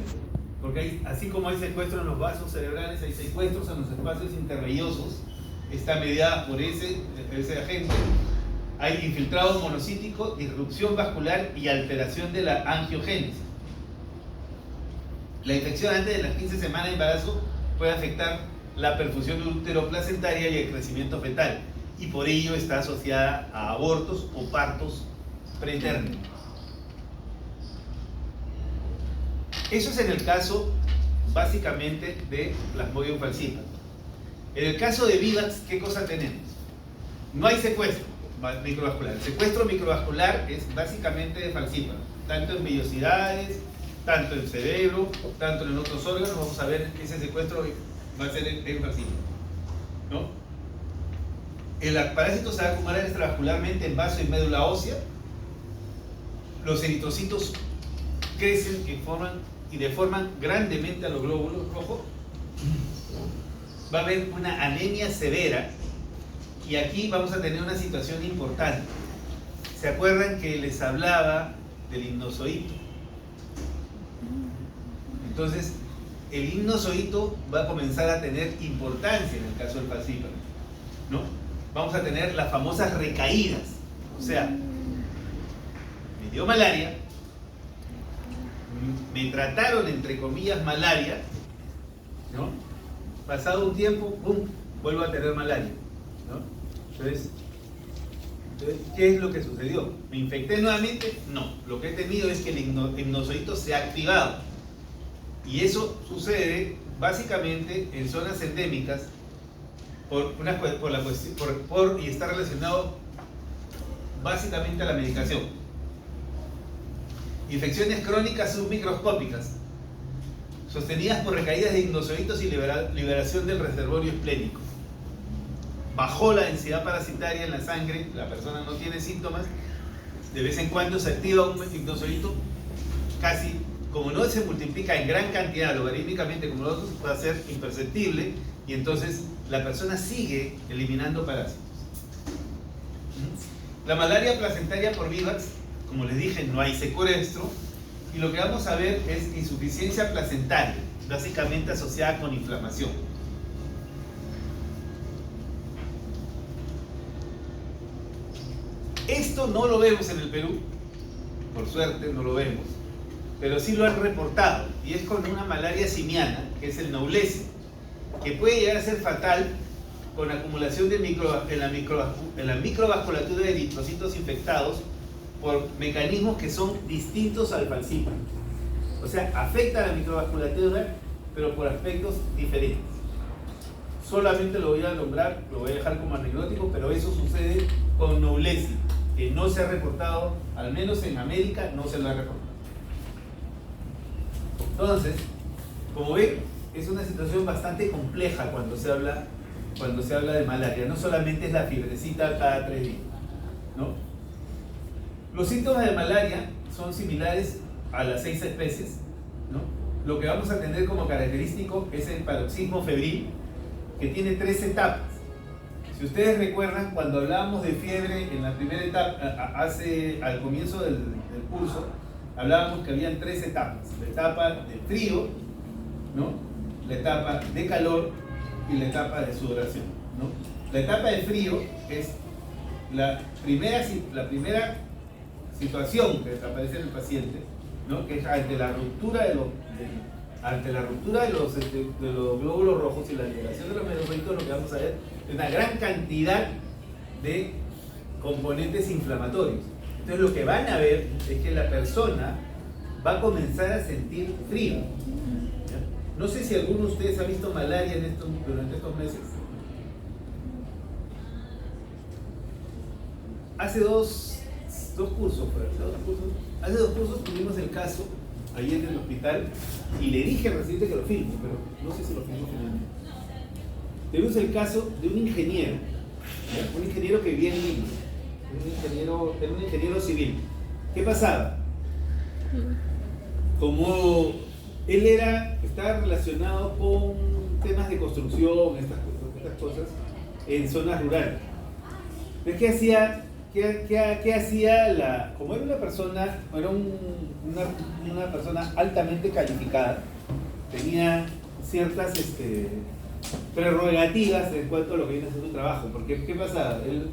porque así como hay secuestro en los vasos cerebrales, hay secuestros en los espacios intervellosos, está mediada por ese agente. Hay infiltrado monocítico, disrupción vascular y alteración de la angiogénesis. La infección antes de las 15 semanas de embarazo puede afectar la perfusión útero-placentaria y el crecimiento fetal, y por ello está asociada a abortos o partos pretérminos. Eso es en el caso, básicamente, de Plasmodium falciparum. En el caso de Vivax, ¿qué cosa tenemos? No hay secuestro microvascular. El secuestro microvascular es básicamente de falciparum, tanto en vellosidades, tanto en cerebro, tanto en otros órganos. Vamos a ver, ese secuestro va a ser en falciparum, ¿no? El parásito se va a acumular extravascularmente en vaso y médula ósea. Los eritrocitos crecen y deforman grandemente a los glóbulos rojos. Va a haber una anemia severa. Y aquí vamos a tener una situación importante. ¿Se acuerdan que les hablaba del hipnozoito? Entonces, el hipnozoito va a comenzar a tener importancia en el caso del falciparum, ¿no? Vamos a tener las famosas recaídas. O sea, me dio malaria, me trataron entre comillas malaria, ¿no? Pasado un tiempo, ¡pum!, vuelvo a tener malaria, ¿no? Entonces, ¿qué es lo que sucedió? ¿Me infecté nuevamente? No. Lo que he tenido es que el hipnozoito se ha activado. Y eso sucede básicamente en zonas endémicas y está relacionado básicamente a la medicación. Infecciones crónicas submicroscópicas, sostenidas por recaídas de hipnozoitos y liberación del reservorio esplénico. Bajó la densidad parasitaria en la sangre, la persona no tiene síntomas, de vez en cuando se activa un hipnozoito, casi, como no se multiplica en gran cantidad logarítmicamente como los otros, puede ser imperceptible, y entonces la persona sigue eliminando parásitos. La malaria placentaria por Vivax, como les dije, no hay secuestro, y lo que vamos a ver es insuficiencia placentaria, básicamente asociada con inflamación. Esto no lo vemos en el Perú, por suerte no lo vemos, pero sí lo han reportado, y es con una malaria simiana, que es el Knowlesi, que puede llegar a ser fatal con acumulación de en la microvasculatura de eritrocitos infectados por mecanismos que son distintos al falciparum. O sea, afecta a la microvasculatura, pero por aspectos diferentes. Solamente lo voy a nombrar, lo voy a dejar como anecdótico, pero eso sucede con Knowlesi, que no se ha reportado, al menos en América no se lo ha reportado. Entonces, como ven, es una situación bastante compleja cuando se habla de malaria. No solamente es la fiebrecita cada 3 días, ¿no? Los síntomas de malaria son similares a las 6 especies, ¿no? Lo que vamos a tener como característico es el paroxismo febril, que tiene 3 etapas. Si ustedes recuerdan, cuando hablábamos de fiebre en la primera etapa, al comienzo del curso, hablábamos que habían 3 etapas: la etapa de frío, ¿no?, la etapa de calor y la etapa de sudoración, ¿no? La etapa de frío es la primera situación que aparece en el paciente, ¿no? Que es ante la ruptura de los glóbulos rojos y la liberación de los medicamentos, lo que vamos a ver es una gran cantidad de componentes inflamatorios. Entonces lo que van a ver es que la persona va a comenzar a sentir frío. ¿Ya? No sé si alguno de ustedes ha visto malaria durante estos meses. Hace dos cursos, hace dos cursos tuvimos el caso ahí en el hospital y le dije al residente que lo filme, pero no sé si lo filmó finalmente. Tuvimos el caso de un ingeniero que vivía en Lima, era un ingeniero civil. ¿Qué pasaba? Como él estaba relacionado con temas de construcción, estas cosas, en zonas rurales. Entonces, ¿qué hacía? ¿Qué hacía como era una persona altamente calificada? Tenía ciertas prerrogativas en cuanto a lo que viene a ser su trabajo. Porque, ¿qué pasaba? Él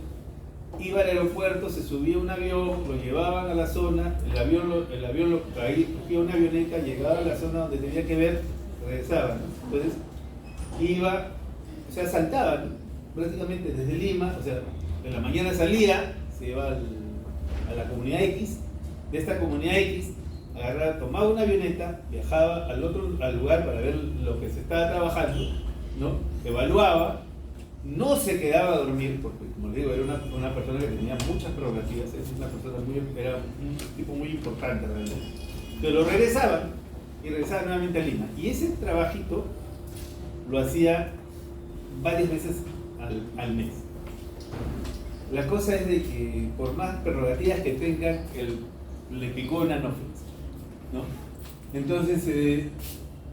iba al aeropuerto, se subía a un avión, lo llevaban a la zona, el avión cogía una avioneta, llegaba a la zona donde tenía que ver, regresaba, ¿no? Entonces, saltaba, ¿no? Prácticamente desde Lima, en la mañana salía, se iba a la comunidad X, de esta comunidad X, tomaba una avioneta, viajaba al lugar para ver lo que se estaba trabajando, ¿no? Evaluaba, no se quedaba a dormir, porque como les digo, era una persona que tenía muchas prerrogativas, era un tipo muy importante realmente. Entonces lo regresaba y regresaba nuevamente a Lima. Y ese trabajito lo hacía varias veces al mes. La cosa es de que por más prerrogativas que tengan, le picó una anófilis, ¿no? Entonces,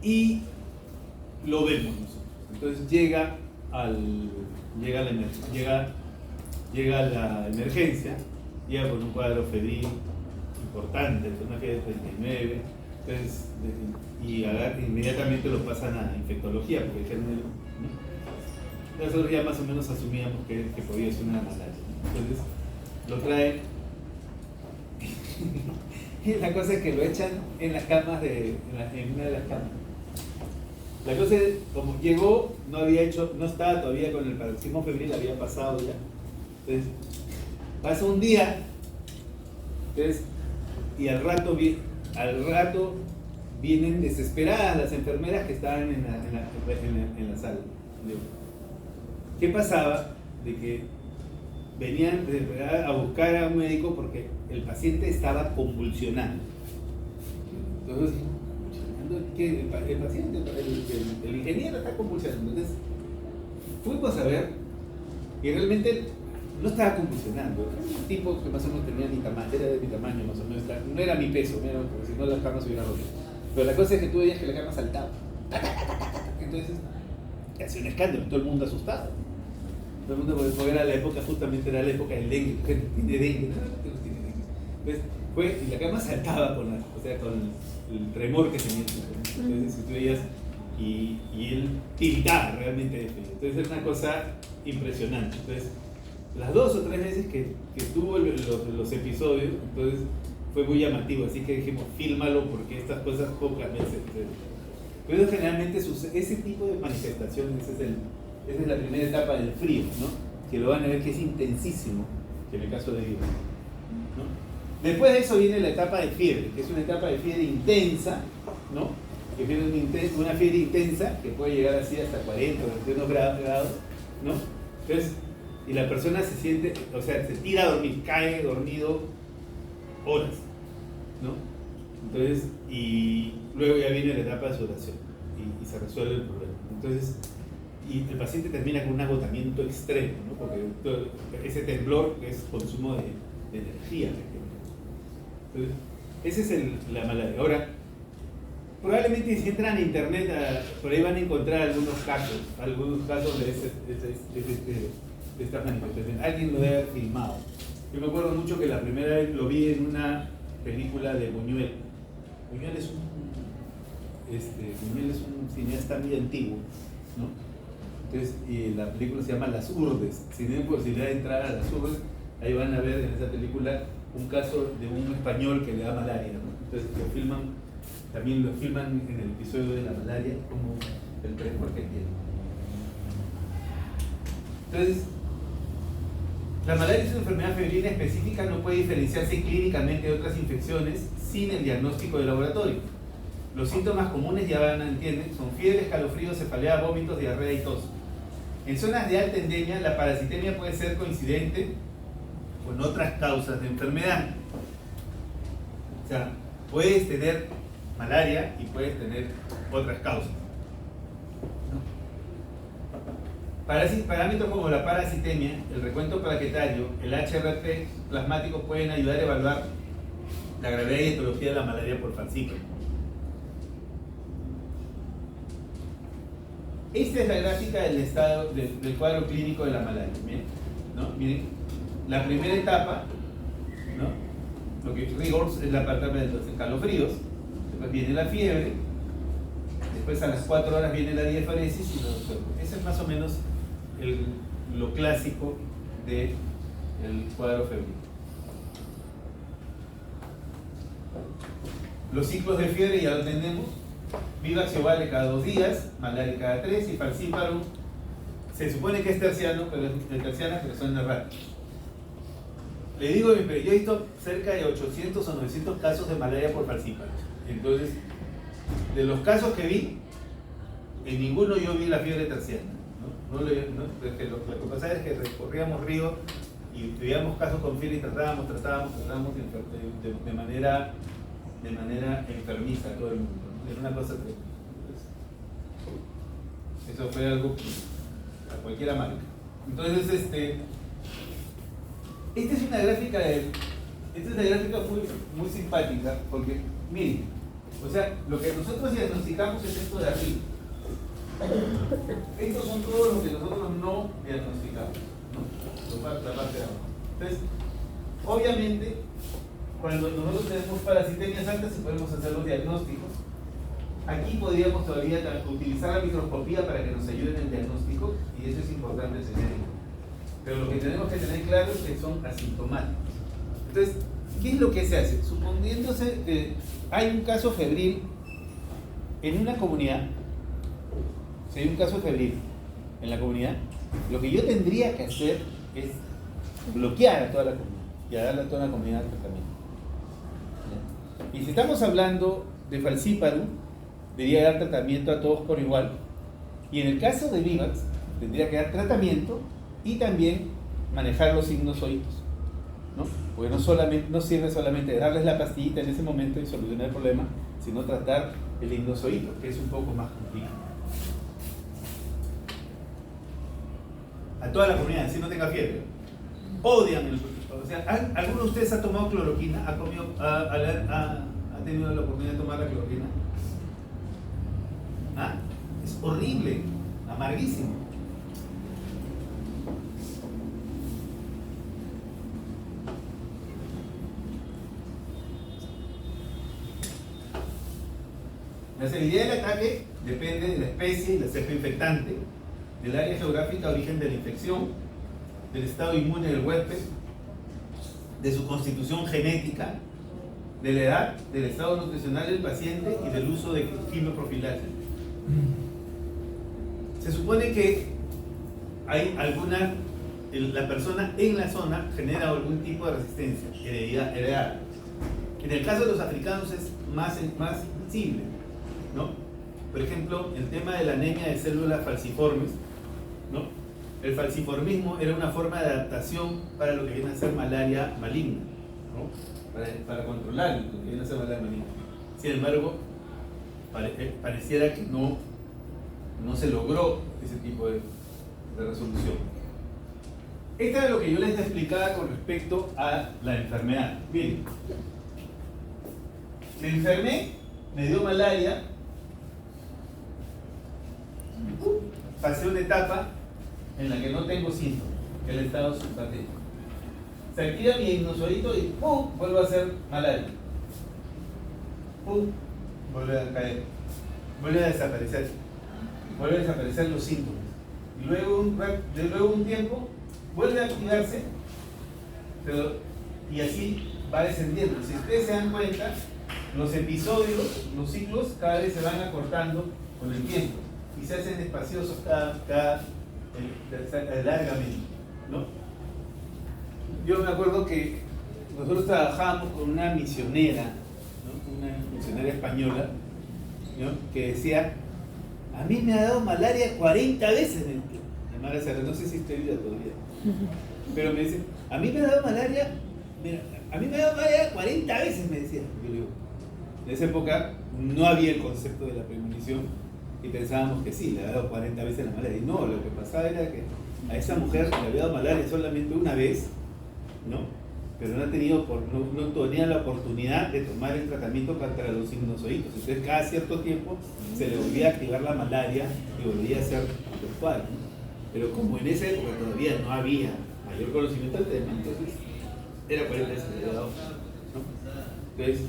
y lo vemos nosotros. Entonces llega la emergencia, llega con un cuadro febril importante, una fiebre de 39, entonces, inmediatamente lo pasan a infectología, porque dijeron, ¿no? Nosotros ya más o menos asumíamos que podía ser una malaria. Entonces lo traen y la cosa es que lo echan en las camas en una de las camas. La cosa es, como llegó, no estaba todavía con el paroxismo febril, había pasado ya. Entonces pasa un día, entonces, y al rato vienen desesperadas las enfermeras que estaban en la sala. ¿Qué pasaba? De que venían a buscar a un médico porque el paciente estaba convulsionando. Entonces, que el paciente, el ingeniero está convulsionando. Entonces, fuimos a ver y realmente no estaba convulsionando. Era un tipo que más o menos tenía era de mi tamaño, más o menos. No era mi peso, porque si no las camas se hubieran roto. Pero la cosa es que tú veías que la cama saltaba. Entonces, hacía un escándalo, todo el mundo asustado. Todo el mundo, porque era la época, justamente era la época del dengue, gente tiene dengue, ¿no? Entonces, y la cama saltaba con el tremor que tenía. Entonces, si tú veías, y él tiritaba realmente de frío. Entonces, era una cosa impresionante. Entonces, las 2 o 3 veces que tuvo los episodios, entonces fue muy llamativo. Así que dijimos, fílmalo porque estas cosas pocas veces. Pero generalmente ese tipo de manifestaciones, esa es la primera etapa del frío, ¿no? Que lo van a ver que es intensísimo, que en el caso de virus, ¿no? Después de eso viene la etapa de fiebre, que es una etapa de fiebre intensa, ¿no? Que viene una fiebre intensa que puede llegar así hasta 40 o 21 grados, ¿no? Entonces, y la persona se siente, se tira a dormir, cae dormido horas, ¿no? Entonces, y luego ya viene la etapa de sudoración y se resuelve el problema. Entonces, y el paciente termina con un agotamiento extremo, ¿no? Porque ese temblor es consumo de energía. Entonces, esa es la malaria. Ahora, probablemente si entran a internet, por ahí van a encontrar algunos casos de estas manifestaciones. Alguien lo debe haber filmado. Yo me acuerdo mucho que la primera vez lo vi en una película de Buñuel. Buñuel es un cineasta muy antiguo, ¿no? Entonces, y la película se llama Las Urdes. Si tienen posibilidad de entrar a Las Urdes, Ahí van a ver en esa película un caso de un español que le da malaria, ¿no? Entonces también lo filman en el episodio de la malaria como el temor que tiene. Entonces, la malaria es una enfermedad febril específica, no puede diferenciarse clínicamente de otras infecciones sin el diagnóstico de laboratorio. Los síntomas comunes, ya van a entender, son fiebre, escalofríos, cefalea, vómitos, diarrea y tos. En zonas de alta endemia, la parasitemia puede ser coincidente con otras causas de enfermedad. O sea, puedes tener malaria y puedes tener otras causas. Parámetros como la parasitemia, el recuento plaquetario, el HRP plasmático pueden ayudar a evaluar la gravedad y etiología de la malaria por falciparum. Esta es la gráfica del estado del cuadro clínico de la malaria. Miren, ¿no? Miren, la primera etapa, ¿no? Lo que rigors es la parte de los escalofríos, después viene la fiebre, después a las 4 horas viene la diaforesis y los sueños. Ese es más o menos lo clásico del cuadro febril. Los ciclos de fiebre ya lo tenemos. Vivax y ovale cada 2 días, malaria cada 3 y falciparum se supone que es terciano, pero es terciana, pero son erráticos. Le digo, yo he visto cerca de 800 o 900 casos de malaria por falciparum. Entonces, de los casos que vi, en ninguno yo vi la fiebre terciana. Lo que pasa es que recorríamos río y veíamos casos con fiebre y tratábamos de manera enfermiza a todo el mundo. Es una cosa tremenda. Eso fue algo a cualquiera marca. Entonces, esta es una gráfica muy simpática, porque miren, o sea, lo que nosotros diagnosticamos es esto de arriba. Estos son todos los que nosotros no diagnosticamos, ¿no? La parte de abajo. Entonces, obviamente, cuando nosotros tenemos parasitemias altas y podemos hacer los diagnósticos, aquí podríamos todavía utilizar la microscopía para que nos ayude en el diagnóstico, y eso es importante enseñar. Pero lo que tenemos que tener claro es que son asintomáticos. Entonces, ¿qué es lo que se hace? Suponiéndose que hay un caso febril en una comunidad, si hay un caso febril en la comunidad, lo que yo tendría que hacer es bloquear a toda la comunidad y a darle a toda la comunidad tratamiento. Y si estamos hablando de falciparum, debería dar tratamiento a todos por igual. Y en el caso de Vivax, tendría que dar tratamiento y también manejar los signos oídos, ¿no? Porque no sirve solamente darles la pastillita en ese momento y solucionar el problema, sino tratar el sinusoído, que es un poco más complicado. A toda la comunidad, si no tenga fiebre, odian el... O sea, ¿alguno de ustedes ha tomado cloroquina? ¿Ha tenido la oportunidad de tomar la cloroquina? ¿Ah? Es horrible, amarguísimo. La severidad del ataque depende de la especie y la cepa infectante, del área geográfica de origen de la infección, del estado inmune del huésped, de su constitución genética, de la edad, del estado nutricional del paciente y del uso de quimioprofilaxis. Se supone que hay la persona en la zona genera algún tipo de resistencia heredada. En el caso de los africanos es más sensible, ¿no? Por ejemplo, el tema de la anemia de células falciformes, ¿no? El falciformismo era una forma de adaptación para lo que viene a ser malaria maligna, ¿no? Para controlar lo que viene a ser malaria maligna. Sin embargo, pareciera que no se logró ese tipo de resolución. Esto es lo que yo les explicaba con respecto a la enfermedad. Miren, me enfermé, me dio malaria, pasé una etapa en la que no tengo síntomas, que es el estado subpatético. Se activa mi sinusoído y ¡pum! Vuelvo a hacer malaria. ¡Pum! Vuelve a caer. Vuelve a desaparecer. Vuelven a desaparecer los síntomas. Y luego un tiempo vuelve a activarse Y así va descendiendo. Si ustedes se dan cuenta, los episodios, los ciclos, cada vez se van acortando con el tiempo y se hacen espaciosos largamente, ¿no? Yo me acuerdo que nosotros trabajábamos con una misionera, ¿no? Una misionera española, ¿no? Que decía: a mí me ha dado malaria 40 veces. No sé si estoy viva todavía, pero me dice: a mí me ha dado malaria, mira, a mí me ha dado malaria 40 veces, me decía. Yo le digo, en esa época no había el concepto de la premonición y pensábamos que sí, le había dado 40 veces la malaria. Y no, lo que pasaba era que a esa mujer le había dado malaria solamente una vez, ¿no? Pero no tenía la oportunidad de tomar el tratamiento contra los sinusoídos. Entonces cada cierto tiempo se le volvía a activar la malaria y volvía a ser virtual, ¿no? Pero como en esa época todavía no había mayor conocimiento del tema, entonces era 40 veces que le había dado, ¿no? Entonces,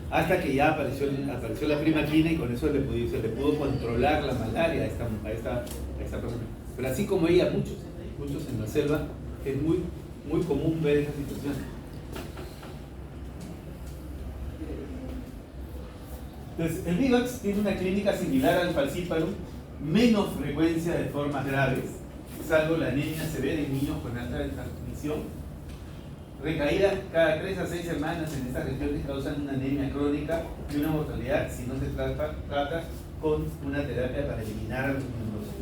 hasta que ya apareció la primaquina y con eso se le pudo controlar la malaria a esta persona. Pero así como ella, muchos en la selva, es muy común ver esa situación. Entonces, el Vivax tiene una clínica similar al falciparum, menos frecuencia de formas graves, salvo la anemia severa en niños con alta transmisión. Recaídas cada 3 a 6 semanas en estas regiones causan una anemia crónica y una mortalidad si no se trata con una terapia para eliminar a los neurocitos.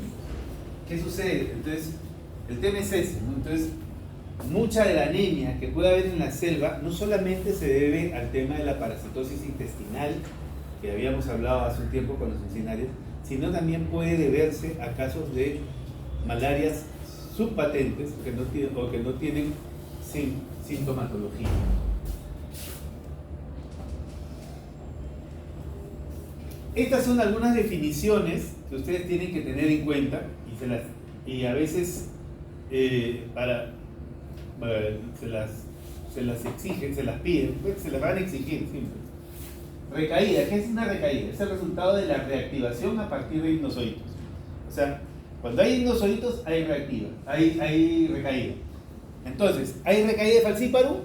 ¿Qué sucede? Entonces, el tema es ese, ¿no? Entonces, mucha de la anemia que puede haber en la selva no solamente se debe al tema de la parasitosis intestinal, que habíamos hablado hace un tiempo con los funcionarios, sino también puede deberse a casos de malarias subpatentes que no tienen sintomatología. Estas son algunas definiciones que ustedes tienen que tener en cuenta y a veces se las exigen, se las piden, se las van a exigir siempre. Recaída, ¿qué es una recaída? Es el resultado de la reactivación a partir de hipnozoitos. O sea, cuando hay hipnozoitos hay recaída. Entonces, ¿hay recaída de falciparum?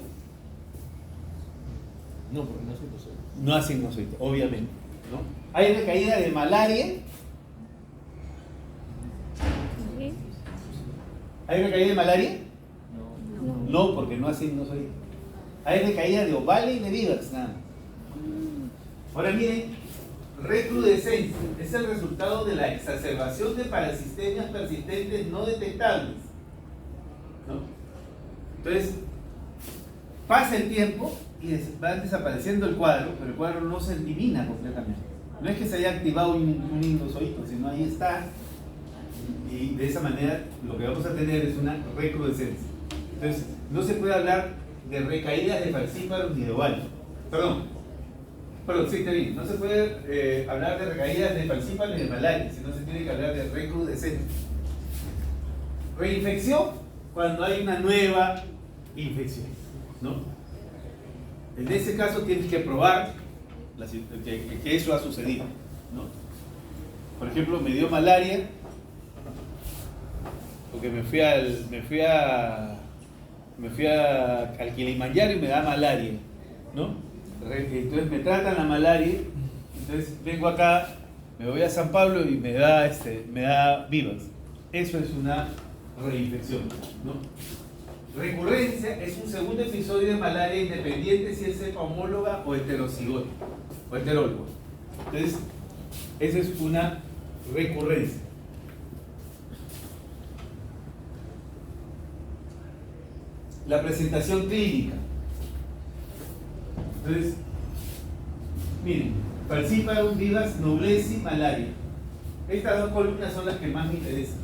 No, porque no hace hipnozoitos. No hace hipnozoitos, obviamente, ¿no? ¿Hay recaída de malaria? Sí. ¿Hay recaída de malaria? No. No, porque no hace hipnozoitos. Hay recaída de Ovale y de Vivax, nada más. Ahora miren, recrudescencia es el resultado de la exacerbación de parasistemias persistentes no detectables, ¿no? Entonces, pasa el tiempo y va desapareciendo el cuadro, pero el cuadro no se elimina completamente. No es que se haya activado un hipnozoito, sino ahí está. Y de esa manera lo que vamos a tener es una recrudescencia. Entonces, no se puede hablar de recaídas de falciparum ni de Ovale. Perdón, sí, está bien. No se puede hablar de recaídas de falciparum ni de malaria, sino se tiene que hablar de recrudescencia. Reinfección, cuando hay una nueva infección, ¿no? En ese caso tienes que probar que eso ha sucedido, ¿no? Por ejemplo, me dio malaria porque me fui al Kilimanjaro y me da malaria, ¿no? Entonces me tratan la malaria, entonces vengo acá, me voy a San Pablo y me da Vivax. Eso es una reinfección, ¿no? Recurrencia es un segundo episodio de malaria independiente si es cepa homóloga o heterocigótica o heterólogo. Entonces, esa es una recurrencia. La presentación clínica. Entonces, miren, falciparum, Vivax, Noblesi, malaria. Estas dos columnas son las que más me interesan.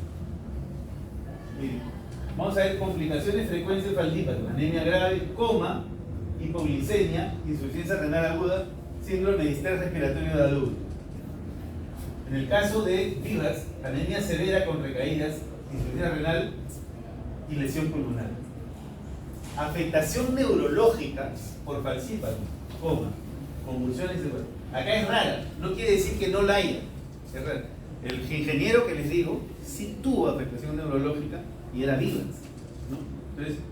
Miren, vamos a ver complicaciones frecuentes de falciparum, anemia grave, coma, hipoglicemia, insuficiencia renal aguda, síndrome de distrés respiratorio de adulto. En el caso de Vivax, anemia severa con recaídas, insuficiencia renal y lesión pulmonar. Afectación neurológica por falciparum, coma, convulsiones de cuerpo. Acá es rara, no quiere decir que no la haya, es rara. El ingeniero que les digo sí tuvo afectación neurológica y era Vivax, ¿no? Entonces,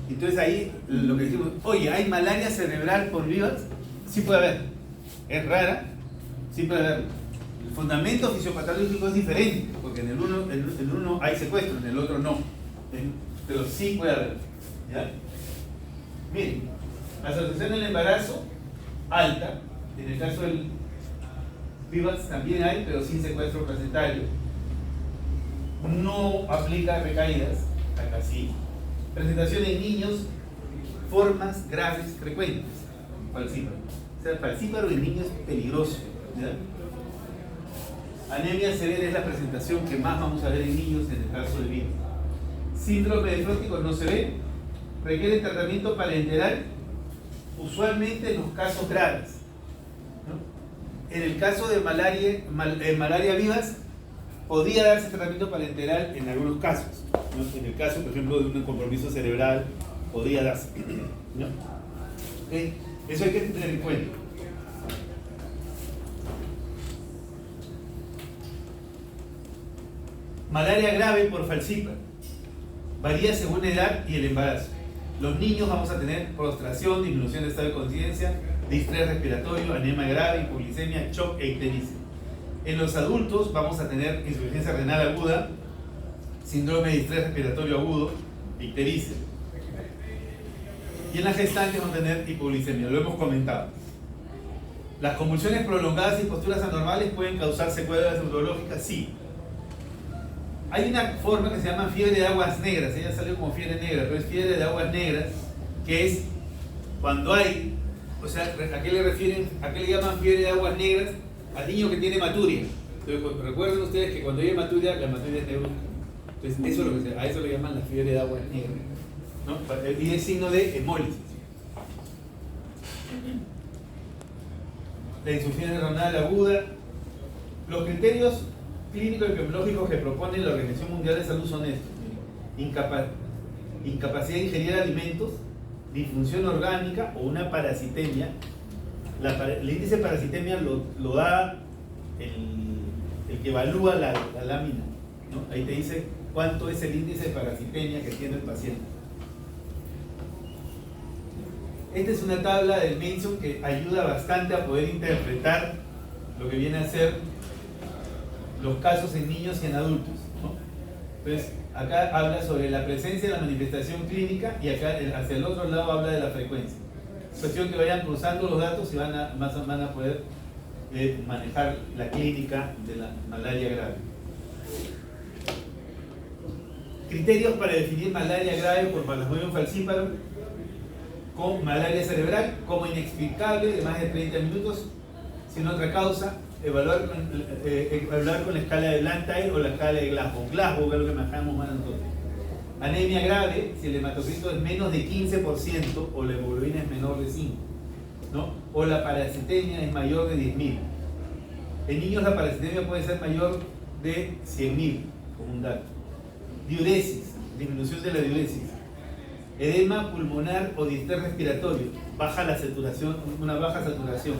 Entonces ahí lo que decimos, oye, ¿hay malaria cerebral por vivas? Sí puede haber. Es rara, sí puede haber. El fundamento fisiopatológico es diferente, porque en el uno hay secuestro, en el otro no. Pero sí puede haber. ¿Ya? Miren, asociación del embarazo, alta. En el caso del vivas también hay, pero sin secuestro placentario. No aplica recaídas, acá sí. Presentación en niños, formas graves frecuentes. Falcíparo. O sea, falcíparo en niños es peligroso. ¿Ya? Anemia severa es la presentación que más vamos a ver en niños en el caso de virus. Síndrome nefrótico no se ve. Requiere tratamiento parenteral, usualmente en los casos graves. ¿No? En el caso de malaria vivas, podría darse tratamiento parenteral en algunos casos. ¿No? En el caso, por ejemplo, de un compromiso cerebral, podría darse. ¿No? ¿Okay? Eso hay que tener en cuenta. Malaria grave por falcíparo. Varía según la edad y el embarazo. Los niños vamos a tener prostración, disminución de estado de conciencia, distrés respiratorio, anemia grave, hipoglicemia, shock e ictericia. En los adultos vamos a tener insuficiencia renal aguda, síndrome de distrés respiratorio agudo, ictericia. Y en las gestantes vamos a tener hipoglicemia, lo hemos comentado. ¿Las convulsiones prolongadas y posturas anormales pueden causar secuelas neurológicas? Sí. Hay una forma que se llama fiebre de aguas negras, ella salió como fiebre negra, pero es fiebre de aguas negras, que es cuando hay, o sea, ¿a qué le refieren? ¿A qué le llaman fiebre de aguas negras? Al niño que tiene maturia. Entonces, recuerden ustedes que cuando hay maturia, la maturia es neurológica. Entonces, eso es lo que a eso le llaman la fiebre de aguas negras, ¿no? Y es signo de hemólisis. La insuficiencia renal aguda. Los criterios clínicos y epidemiológicos que propone la Organización Mundial de Salud son estos: incapacidad de ingerir alimentos, disfunción orgánica o una parasitemia. El índice de parasitemia lo da el que evalúa la lámina, ¿no? Ahí te dice cuánto es el índice de parasitemia que tiene el paciente. Esta es una tabla del Mason que ayuda bastante a poder interpretar lo que viene a ser los casos en niños y en adultos, ¿no? Entonces, acá habla sobre la presencia de la manifestación clínica y acá hacia el otro lado habla de la frecuencia. Cuestión que vayan cruzando los datos y van a poder manejar la clínica de la malaria grave. Criterios para definir malaria grave por Plasmodium falciparum con malaria cerebral como inexplicable de más de 30 minutos sin otra causa. Evaluar con la escala de Blantyre o la escala de Glasgow. Glasgow es lo que manejamos más nosotros. Anemia grave si el hematocrito es menos de 15% o la hemoglobina es menor de 5, ¿no? O la parasitemia es mayor de 10.000. En niños la parasitemia puede ser mayor de 100.000, como un dato. Diuresis, disminución de la diuresis. Edema pulmonar o distrés respiratorio, una baja saturación.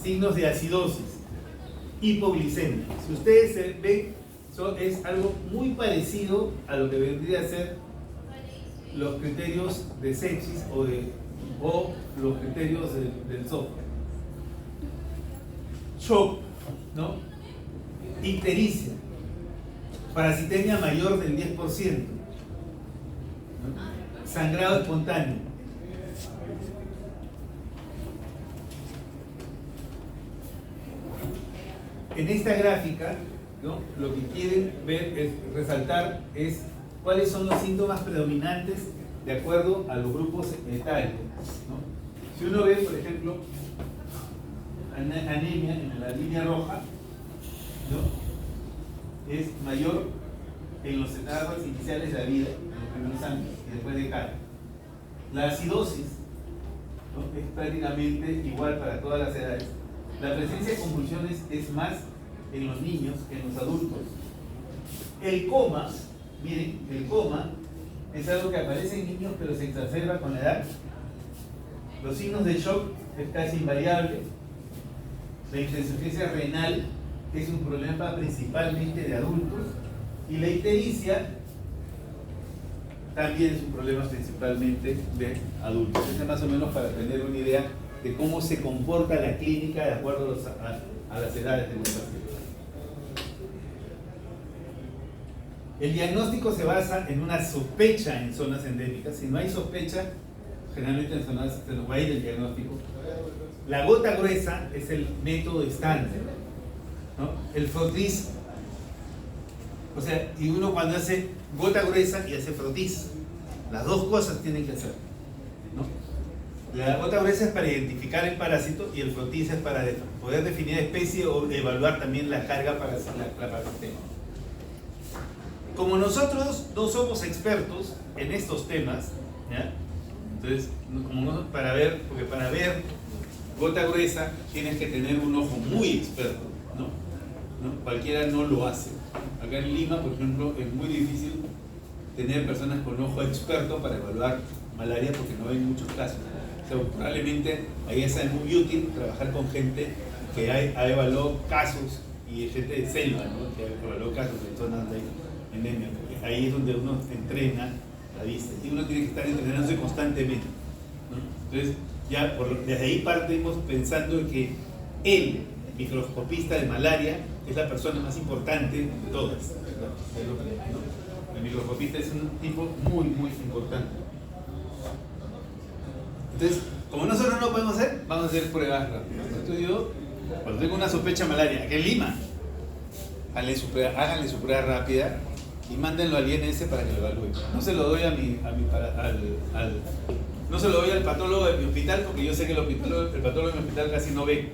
Signos de acidosis. Hipoglicemia. Si ustedes se ven, es algo muy parecido a lo que vendría a ser los criterios de sepsis o los criterios del software. Shock, ¿no? Ictericia. Parasitemia mayor del 10%. ¿No? Sangrado espontáneo. En esta gráfica, ¿no? Lo que quieren resaltar es cuáles son los síntomas predominantes de acuerdo a los grupos etarios, ¿no? Si uno ve, por ejemplo, anemia en la línea roja, ¿no? Es mayor en los etapas iniciales de la vida, en los primeros años, y después decae. La acidosis, ¿no? Es prácticamente igual para todas las edades. La presencia de convulsiones es más en los niños que en los adultos. El coma, miren, el coma es algo que aparece en niños pero se exacerba con la edad. Los signos de shock es casi invariable. La insuficiencia renal es un problema principalmente de adultos. Y la ictericia también es un problema principalmente de adultos. Este es más o menos para tener una idea de cómo se comporta la clínica de acuerdo a las edades de los pacientes. El diagnóstico se basa en una sospecha en zonas endémicas. Si no hay sospecha, generalmente en zonas se nos va a ir el diagnóstico. La gota gruesa es el método estándar, ¿no? El frotis, o sea, y uno cuando hace gota gruesa y hace frotis, las dos cosas tienen que hacer, ¿no? La gota gruesa es para identificar el parásito y el frotis es para poder definir especie o evaluar también la carga para el sistema. Como nosotros no somos expertos en estos temas, ¿ya? Entonces, porque para ver gota gruesa tienes que tener un ojo muy experto, ¿no? Cualquiera no lo hace. Acá en Lima, por ejemplo, es muy difícil tener personas con ojo experto para evaluar malaria porque no hay muchos casos. O sea, probablemente ahí es muy útil trabajar con gente que ha evaluado casos y gente de selva, ¿no? Que ha evaluado casos de zonas de endemia, porque ahí es donde uno entrena la vista y uno tiene que estar entrenándose constantemente, ¿no? Entonces, ya desde ahí partimos pensando en que el microscopista de malaria es la persona más importante de todas, ¿no? El microscopista es un tipo muy, muy importante. Entonces, como nosotros no lo podemos hacer, vamos a hacer pruebas rápidas. Entonces yo, cuando tengo una sospecha de malaria, aquí en Lima, háganle su prueba rápida y mándenlo al INS para que lo evalúe. No se lo doy no se lo doy al patólogo de mi hospital porque yo sé que el patólogo de mi hospital casi no ve.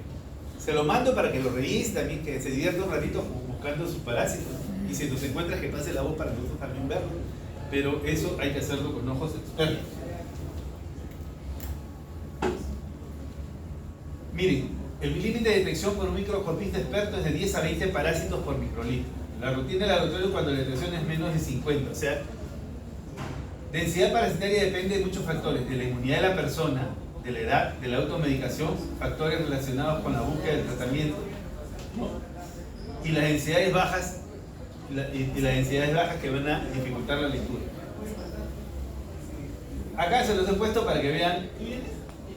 Se lo mando para que lo revise también, que se divierta un ratito buscando sus parásitos. Y si nos encuentra, que pase la voz para nosotros también verlo. Pero eso hay que hacerlo con ojos expertos. Miren, el límite de detección por un microscopista experto es de 10 a 20 parásitos por microlitro. La rutina del laboratorio cuando la detección es menos de 50. O sea, densidad parasitaria depende de muchos factores, de la inmunidad de la persona, de la edad, de la automedicación, factores relacionados con la búsqueda del tratamiento, ¿no? Y las densidades bajas que van a dificultar la lectura. Acá se los he puesto para que vean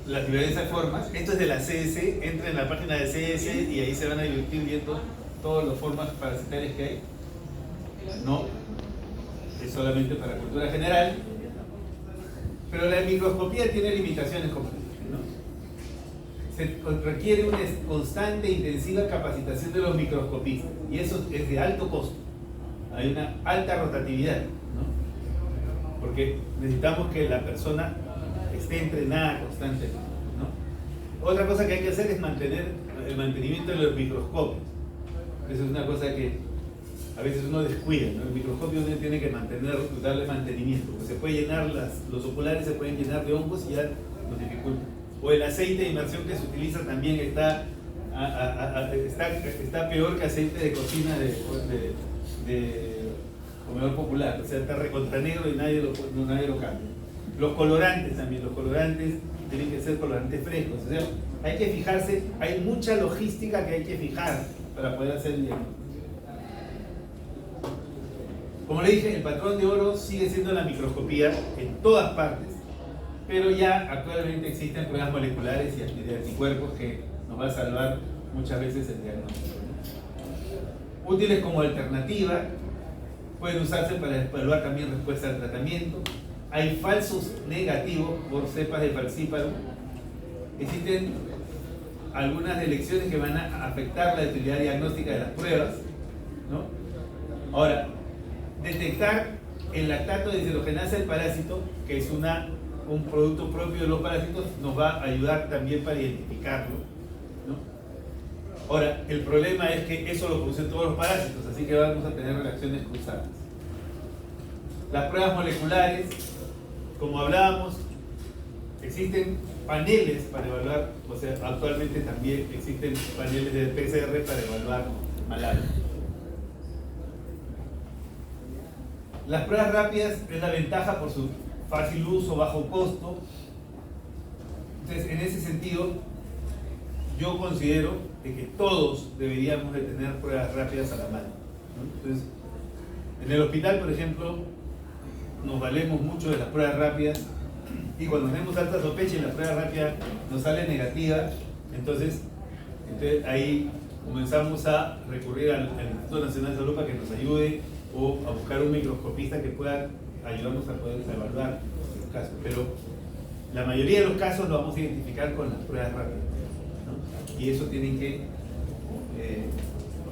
las diversas formas. Esto es de la CS, entren en la página de CS y ahí se van a divertir viendo todas las formas parasitarias que hay. No, es solamente para cultura general, pero la microscopía tiene limitaciones, como dije, ¿no? Se requiere una constante e intensiva capacitación de los microscopistas y eso es de alto costo. Hay una alta rotatividad, ¿no? Porque necesitamos que la persona esté entrenada constantemente, ¿no? Otra cosa que hay que hacer es mantener el mantenimiento de los microscopios. Eso es una cosa que a veces uno descuida, ¿no? El microscopio uno tiene que darle mantenimiento, porque se puede llenar, los oculares se pueden llenar de hongos y ya nos dificulta. O el aceite de inmersión que se utiliza también está peor que aceite de cocina de comedor popular, o sea, está recontra negro y nadie lo cambia. Los colorantes también, tienen que ser colorantes frescos, o sea, hay que fijarse, hay mucha logística que hay que fijar para poder hacer el diagnóstico. Como le dije, el patrón de oro sigue siendo la microscopía en todas partes, pero ya actualmente existen pruebas moleculares y de anticuerpos que nos va a salvar muchas veces el diagnóstico. Útiles como alternativa, pueden usarse para evaluar también respuesta al tratamiento. Hay falsos negativos por cepas de falciparum. Existen algunas elecciones que van a afectar la utilidad diagnóstica de las pruebas, ¿no? Ahora, detectar el lactato de deshidrogenasa del parásito, que es un producto propio de los parásitos, nos va a ayudar también para identificarlo, ¿no? Ahora, el problema es que eso lo producen todos los parásitos, así que vamos a tener reacciones cruzadas. Las pruebas moleculares, como hablábamos, existen paneles para evaluar, o sea, actualmente también existen paneles de PCR para evaluar malaria. Las pruebas rápidas es la ventaja por su fácil uso, bajo costo. Entonces, en ese sentido, yo considero de que todos deberíamos de tener pruebas rápidas a la mano, ¿no? Entonces, en el hospital, por ejemplo, nos valemos mucho de las pruebas rápidas y cuando tenemos alta sospecha y la prueba rápida nos sale negativa, entonces ahí comenzamos a recurrir al Instituto Nacional de Salud para que nos ayude o a buscar un microscopista que pueda ayudarnos a poder evaluar los casos. Pero la mayoría de los casos lo vamos a identificar con las pruebas rápidas, ¿no? Y eso tienen que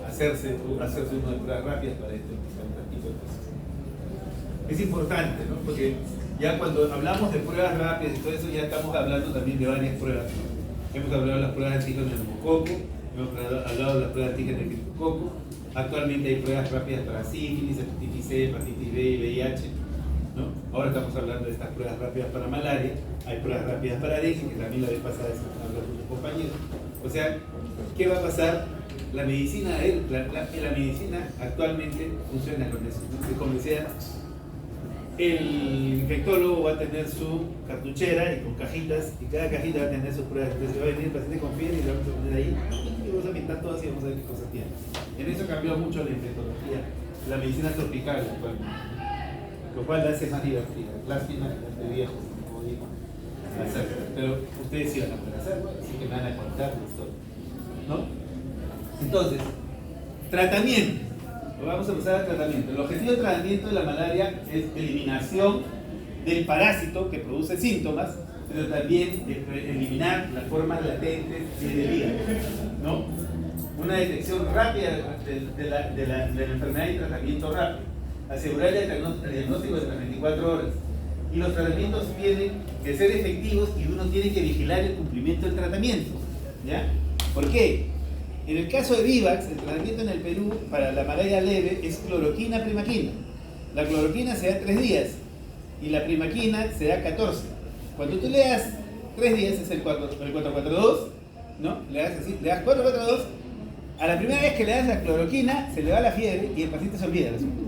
hacerse uno de pruebas rápidas para este tipo de cosas. Es importante, ¿no? Porque ya cuando hablamos de pruebas rápidas y todo eso, ya estamos hablando también de varias pruebas, ¿no? Hemos hablado de las pruebas de antígenos de neumococo, hemos hablado de las pruebas de antígenos de criptococo, actualmente hay pruebas rápidas para sífilis, hepatitis C, hepatitis B y VIH, ¿no? Ahora estamos hablando de estas pruebas rápidas para malaria, hay pruebas rápidas para dengue, que también la vez pasada hablando con los compañeros. O sea, ¿qué va a pasar? La medicina actualmente funciona con eso, ¿no? Como decía, el infectólogo va a tener su cartuchera y con cajitas, y cada cajita va a tener sus pruebas. Entonces va a venir el paciente con fiebre y lo vamos a poner ahí y vamos a pintar todas y vamos a ver qué cosas tiene. En eso cambió mucho la infectología, la medicina tropical actualmente, lo cual la hace más divertida. Lástima de viejo, como digo, hacer. Pero ustedes sí van a poder hacerlo, así que me van a contar la historia, ¿no? Entonces, tratamiento. Vamos a empezar al tratamiento. El objetivo del tratamiento de la malaria es eliminación del parásito que produce síntomas, pero también eliminar las formas latentes del hígado, ¿no? Una detección rápida de la enfermedad y tratamiento rápido. Asegurar el diagnóstico de las 24 horas. Y los tratamientos tienen que ser efectivos y uno tiene que vigilar el cumplimiento del tratamiento, ¿ya? ¿Por qué? En el caso de Vivax, el tratamiento en el Perú para la malaria leve es cloroquina, primaquina. La cloroquina se da 3 días y la primaquina se da 14. Cuando tú le das 3 días es el 442, ¿no? Le das así, le das 442. A la primera vez que le das la cloroquina se le va la fiebre y el paciente se olvida del asunto.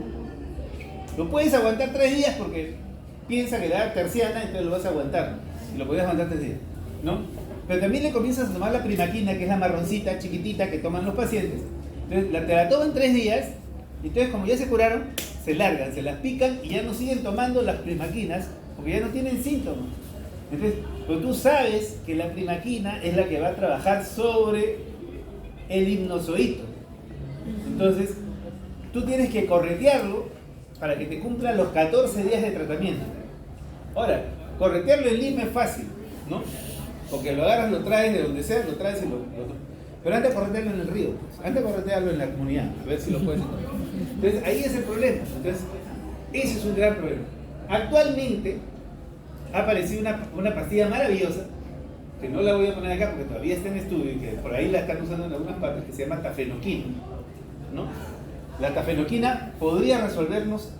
Lo puedes aguantar 3 días porque piensa que le da terciana, entonces lo vas a aguantar. Y lo puedes aguantar 3 días, ¿no? Pero también le comienzas a tomar la primaquina, que es la marroncita, chiquitita, que toman los pacientes. Entonces te la toman 3 días, y entonces como ya se curaron, se largan, se las pican y ya no siguen tomando las primaquinas, porque ya no tienen síntomas. Entonces, pero tú sabes que la primaquina es la que va a trabajar sobre el hipnozoito. Entonces, tú tienes que corretearlo para que te cumpla los 14 días de tratamiento. Ahora, corretearlo en Lima es fácil, ¿no? Porque lo agarras, lo traes de donde sea, lo traes y lo... Pero antes de corretearlo en el río, pues. Antes de corretearlo en la comunidad, a ver si lo puedes encontrar. Entonces, ahí es el problema. Entonces, ese es un gran problema. Actualmente, ha aparecido una pastilla maravillosa, que no la voy a poner acá porque todavía está en estudio y que por ahí la están usando en algunas partes, que se llama tafenoquina, ¿no? La tafenoquina podría resolvernos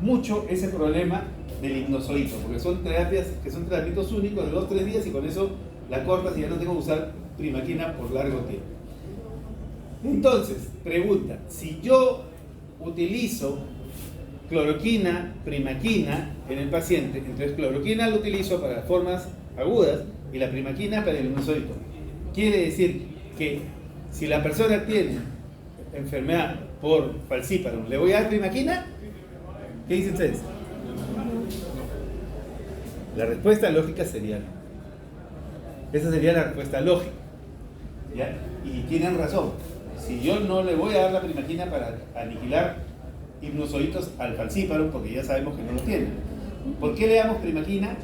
mucho ese problema del hipnozoito, porque son terapias que son tratamientos únicos de 2-3 días y con eso la cortas y ya no tengo que usar primaquina por largo tiempo. Entonces, pregunta, si yo utilizo cloroquina, primaquina en el paciente, entonces cloroquina lo utilizo para formas agudas y la primaquina para el hipnozoito. Quiere decir que si la persona tiene enfermedad por falciparum, ¿le voy a dar primaquina? ¿Qué dicen ustedes? La respuesta lógica sería no. Esa sería la respuesta lógica, ¿ya? Y tienen razón. Si yo no le voy a dar la primaquina para aniquilar hipnozoitos al falciparum, porque ya sabemos que no lo tienen. ¿Por qué le damos primaquina?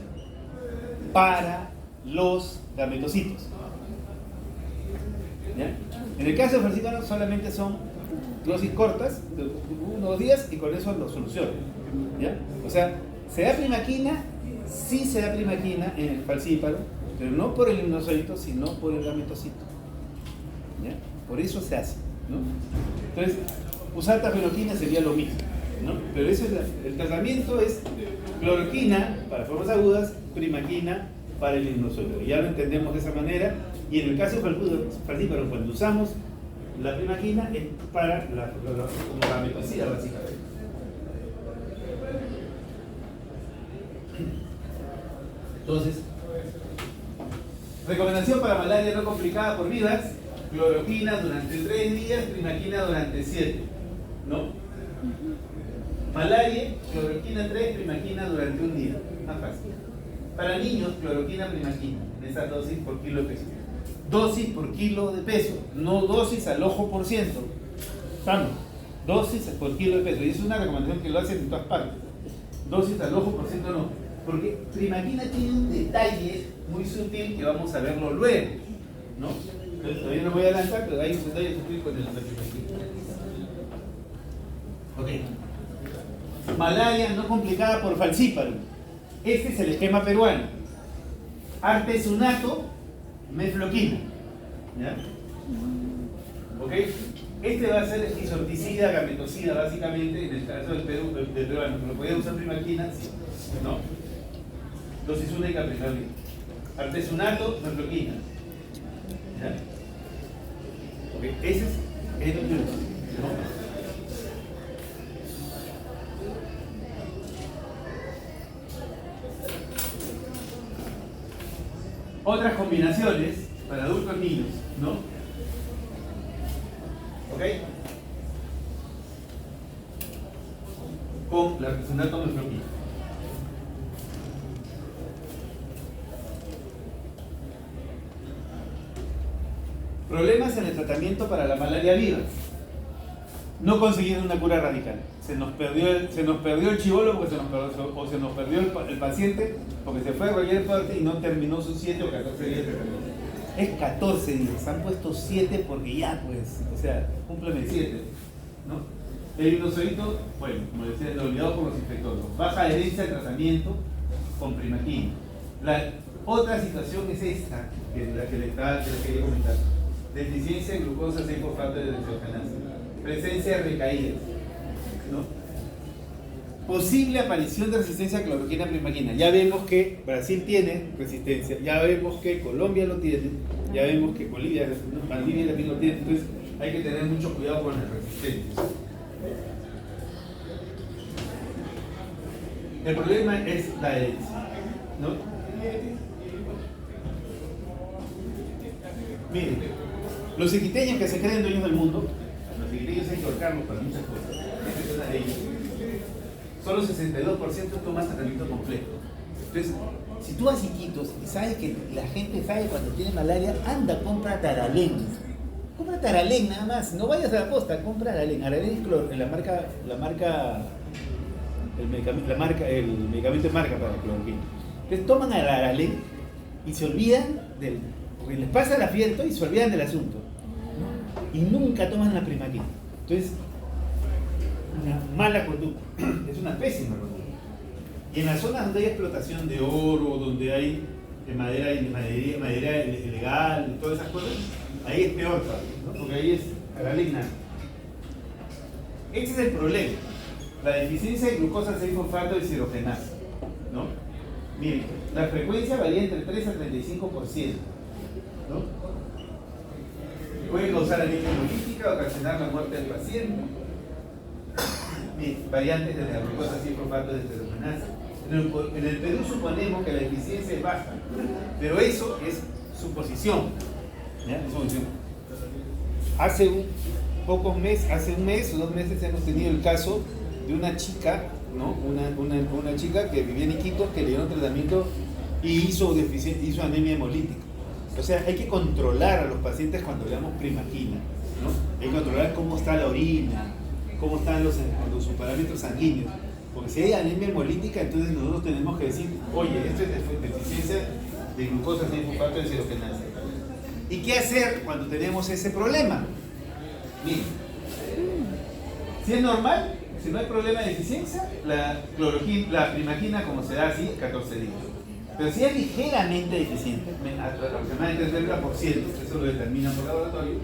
Para los gametocitos. ¿Ya? En el caso del falciparum solamente son dosis cortas, de 1 o 2 días, y con eso lo soluciona. ¿Ya? O sea, se da primaquina, sí se da primaquina en el falciparum, pero no por el hipnozoito, sino por el gametocito. ¿Ya? Por eso se hace, ¿no? Entonces, usar tafenoquina sería lo mismo, ¿no? Pero eso es el tratamiento es cloroquina para formas agudas, primaquina para el hipnozoito. Ya lo entendemos de esa manera. Y en el caso del falciparum, cuando usamos la primaquina es para como gametocida, básicamente. Entonces, recomendación para malaria no complicada por Vivax: cloroquina durante 3 días, primaquina durante 7, ¿no? Malaria, cloroquina 3, primaquina durante un día. Más fácil. Para niños, cloroquina, primaquina, en esa dosis por kilo de peso. Dosis por kilo de peso, no dosis al ojo por ciento. Estamos. Dosis por kilo de peso. Y es una recomendación que lo hacen en todas partes. Dosis al ojo por ciento no. Porque primaquina tiene un detalle muy sutil que vamos a verlo luego, ¿no? Entonces, todavía no voy a adelantar, pero hay un detalle sutil con el primaquina. Ok. Malaria no complicada por falciparum. Este es el esquema peruano. Artesunato, mefloquina. ¿Ya? ¿Ok? Este va a ser esquizoticida, gametocida, básicamente, en el caso del peruano. ¿Pero podía usar primaquina? Sí. ¿No? Dosis única, primaquina. Artesunato, mefloquina. ¿Ya? ¿Ok? Ese es el uso, ¿no? Otras combinaciones para adultos y niños, ¿no? ¿Ok? Con la artesunato mefloquina. Problemas en el tratamiento para la malaria viva. No conseguir una cura radical. Se nos perdió el chibolo porque se nos perdió el paciente porque se fue a cualquier parte y no terminó sus 7 o 14 días de tratamiento. Es 14 días, han puesto 7 porque ya pues, o sea, cúmpleme 7, ¿no? El rinoceronte, bueno, como decía, olvidado por los infectólogos. Baja adherencia al tratamiento con primaquina. La otra situación es esta, que es la que les quería comentar. Deficiencia de glucosa 6-fosfato de desogenasa. Presencia de recaídas, ¿no? Posible aparición de resistencia a cloroquina primaquina. Ya vemos que Brasil tiene resistencia, ya vemos que Colombia lo tiene, ya vemos que Bolivia también lo tiene, entonces hay que tener mucho cuidado con las resistencias. El problema es la herencia, ¿no? Miren, los iquiteños que se creen dueños del mundo, los iquiteños hay que ahorcarlos para muchas cosas. Esta es una de ellas. Solo 62% toman tratamiento completo. Entonces, si tú vas a Iquitos y sabes que la gente sabe cuando tiene malaria, anda, compra Taralén. Compra Taralén nada más. No vayas a la costa, compra Taralén. Taralén es el medicamento de marca para la cloroquina. Entonces toman a Taralén y se olvidan porque les pasa la fiebre y se olvidan del asunto, ¿no? Y nunca toman la primaquina. Entonces, una mala conducta, es una pésima conducta. Y en las zonas donde hay explotación de oro, donde hay madera ilegal, todas esas cosas, ahí es peor, ¿no? Porque ahí es Taralén. Ese es el problema, la deficiencia de glucosa 6-fosfato de deshidrogenasa, ¿no? Miren, la frecuencia varía entre 3 a 35%, ¿no? Puede causar anemia hemolítica, ocasionar la muerte del paciente. Variantes de la glucosa 6-fosfato de deshidrogenasa. En el Perú suponemos que la eficiencia es baja, pero eso es suposición. ¿Ya? Es suposición. Hace un mes o 2 meses hemos tenido el caso de una chica, ¿no? Una chica que vivía en Iquitos, que le dieron tratamiento y hizo anemia hemolítica. O sea, hay que controlar a los pacientes cuando le damos primaquina, ¿no? Hay que controlar cómo está la orina, cómo están sus parámetros sanguíneos. Porque si hay anemia hemolítica, entonces nosotros tenemos que decir, oye, esto es deficiencia de glucosa 6-fosfato de deshidrogenasa. ¿Y qué hacer cuando tenemos ese problema? Miren, si es normal, si no hay problema de deficiencia, la primaquina, como se da así, 14 días. Pero si es ligeramente deficiente, aproximadamente el 30%, eso lo determina por laboratorio,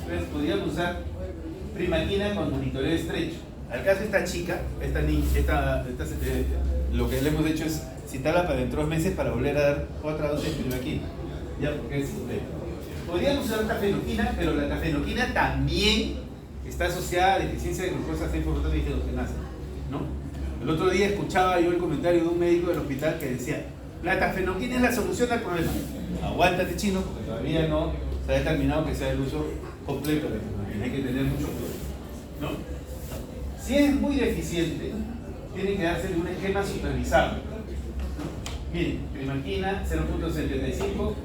entonces podríamos usar primaquina con monitoreo estrecho. Al caso de esta chica, lo que le hemos hecho es citarla para dentro de 2 meses para volver a dar otra dosis de primaquina. Ya, porque es podríamos usar tafenoquina, pero la tafenoquina también está asociada a deficiencia de glucosa 6-fosfato de deshidrogenasa, ¿no? El otro día escuchaba yo el comentario de un médico del hospital que decía: la tafenoquina es la solución al problema. Aguántate, chino, porque todavía no se ha determinado que sea el uso completo de la tafenoquina. Hay que tener mucho cuidado, ¿no? Si es muy deficiente, tiene que dársele un esquema supervisado, ¿no? Miren, primaquina 0.75 por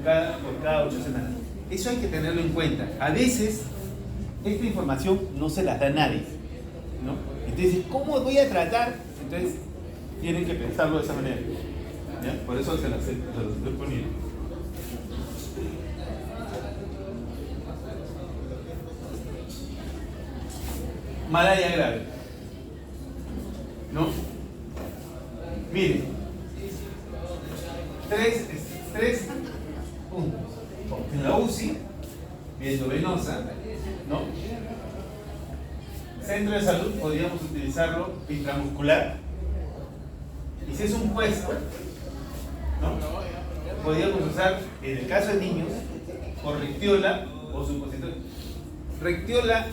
cada 8 semanas. Eso hay que tenerlo en cuenta. A veces esta información no se la da nadie, ¿no? Entonces, ¿cómo voy a tratar? Entonces, tienen que pensarlo de esa manera, ¿ya? Por eso se los estoy poniendo. Malaria grave, ¿no? Miren, tres puntos. En la UCI, endovenosa, ¿no? Centro de salud podríamos utilizarlo intramuscular. Y si es un puesto, ¿no? Podríamos usar, en el caso de niños, o rectiola o supositorio. Rectiola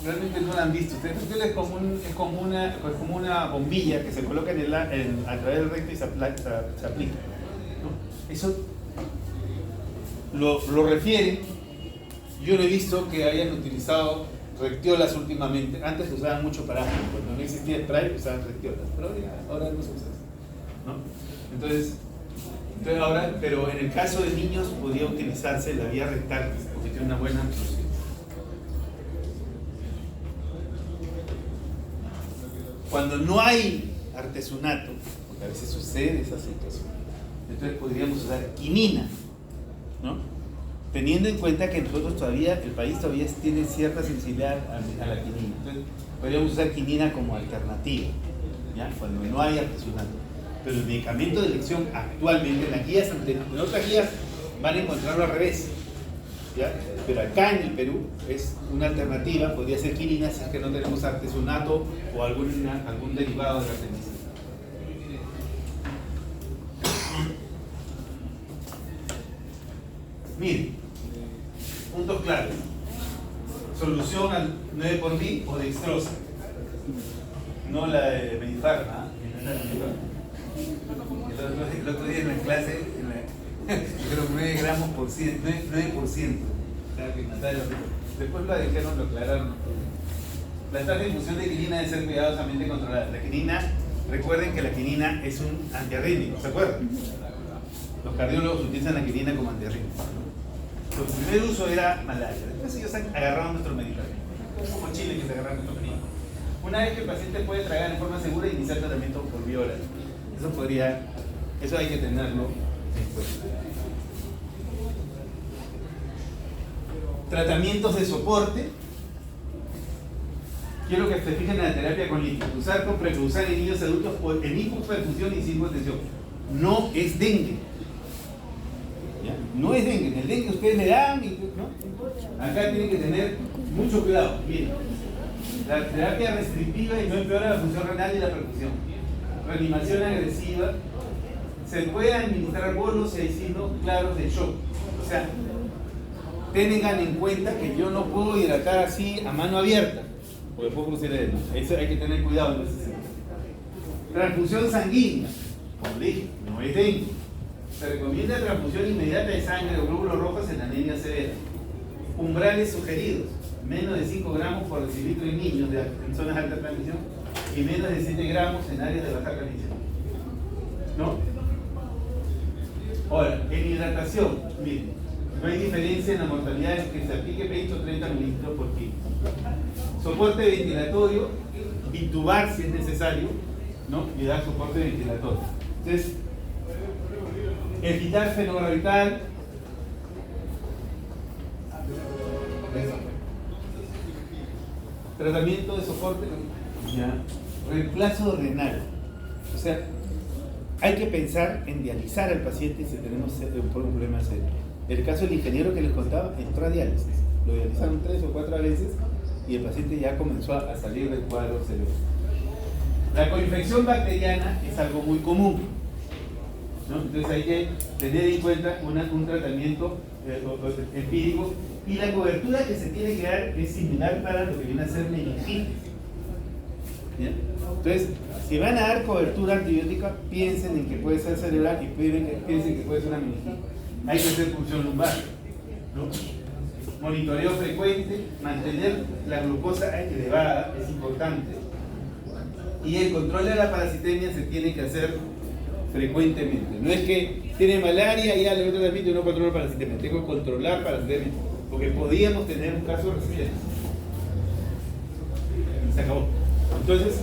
realmente no la han visto. Rectiola es como una bombilla que se coloca a través del recto y se aplica, ¿no? Eso lo refieren. Yo no he visto que hayan utilizado rectiolas últimamente. Antes se usaban mucho para asma. Cuando no existía spray usaban rectiolas, pero ahora no se usa eso, ¿no? Entonces ahora, pero en el caso de niños podría utilizarse la vía rectal porque tiene una buena absorción. Cuando no hay artesunato, porque a veces sucede esa situación, entonces podríamos usar quinina, ¿no? Teniendo en cuenta que nosotros todavía, el país todavía tiene cierta sensibilidad a la quinina. Entonces, podríamos usar quinina como alternativa, ¿ya? Cuando no hay artesunato. Pero el medicamento de elección actualmente, en las guías anteriores, en otras guías van a encontrarlo al revés, ¿ya? Pero acá en el Perú es una alternativa, podría ser quinina si es que no tenemos artesunato o algún derivado de la penicilina. Miren, puntos claros. Solución al 9 por mil o dextrosa. No la de Medifarma. El otro día en la clase, creo 9 gramos por 9%. Después lo dijeron, lo aclararon. La tasa de infusión de quinina debe ser cuidadosamente controlada. La quinina, recuerden que la quinina es un antiarrítmico, ¿se acuerdan? Los cardiólogos utilizan la quinina como antiarrítmico. Su primer uso era malaria. Después ellos agarraron nuestro medicamento. Como Chile que se agarraron nuestro medicamento. Una vez que el paciente puede tragar en forma segura, iniciar tratamiento por vía oral. Eso hay que tenerlo en cuenta. Tratamientos de soporte. Quiero que se fijen en la terapia con liposar con preclusar en niños adultos en hipoperfusión y sin hipotensión. No es dengue. ¿Ya? No es dengue. En el dengue ustedes le dan, ¿no? Acá tienen que tener mucho cuidado. Miren, la terapia restrictiva y no empeora la función renal y la perfusión. Reanimación agresiva. Se puede administrar bolos si hay signos claros de shock. O sea, tengan en cuenta que yo no puedo hidratar así a mano abierta, porque puedo producir edema. Eso hay que tener cuidado en ese sentido. Transfusión sanguínea, como dije, no es dengue. Se recomienda transfusión inmediata de sangre o glóbulos rojos en anemia severa. Umbrales sugeridos, menos de 5 gramos por decilitro en niños en zonas de alta transmisión y menos de 7 gramos en áreas de baja transmisión. ¿No? Ahora, en hidratación, miren, no hay diferencia en la mortalidad en que se aplique 20 o 30 mililitros por kilo. Soporte ventilatorio, intubar si es necesario, ¿no? Y dar soporte ventilatorio. Entonces, evitar fenobarbital, tratamiento de soporte, ya. Reemplazo renal. O sea, hay que pensar en dializar al paciente si tenemos un problema serio. El caso del ingeniero que les contaba entró a diálisis. Lo dializaron 3 o 4 veces y el paciente ya comenzó a salir del cuadro cerebral. La coinfección bacteriana es algo muy común, ¿no? Entonces hay que tener en cuenta un tratamiento empírico y la cobertura que se tiene que dar es similar para lo que viene a ser meningitis. ¿Ya? Entonces, si van a dar cobertura antibiótica, piensen en que puede ser cerebral y piensen que puede ser una meningitis. Hay que hacer punción lumbar, ¿no? Monitoreo frecuente, mantener la glucosa elevada es importante. Y el control de la parasitemia se tiene que hacer frecuentemente. No es que tiene malaria y ya le transmite y no controla parasitemia. Tengo que controlar parasitemia. Porque podíamos tener un caso reciente. Se acabó. Entonces,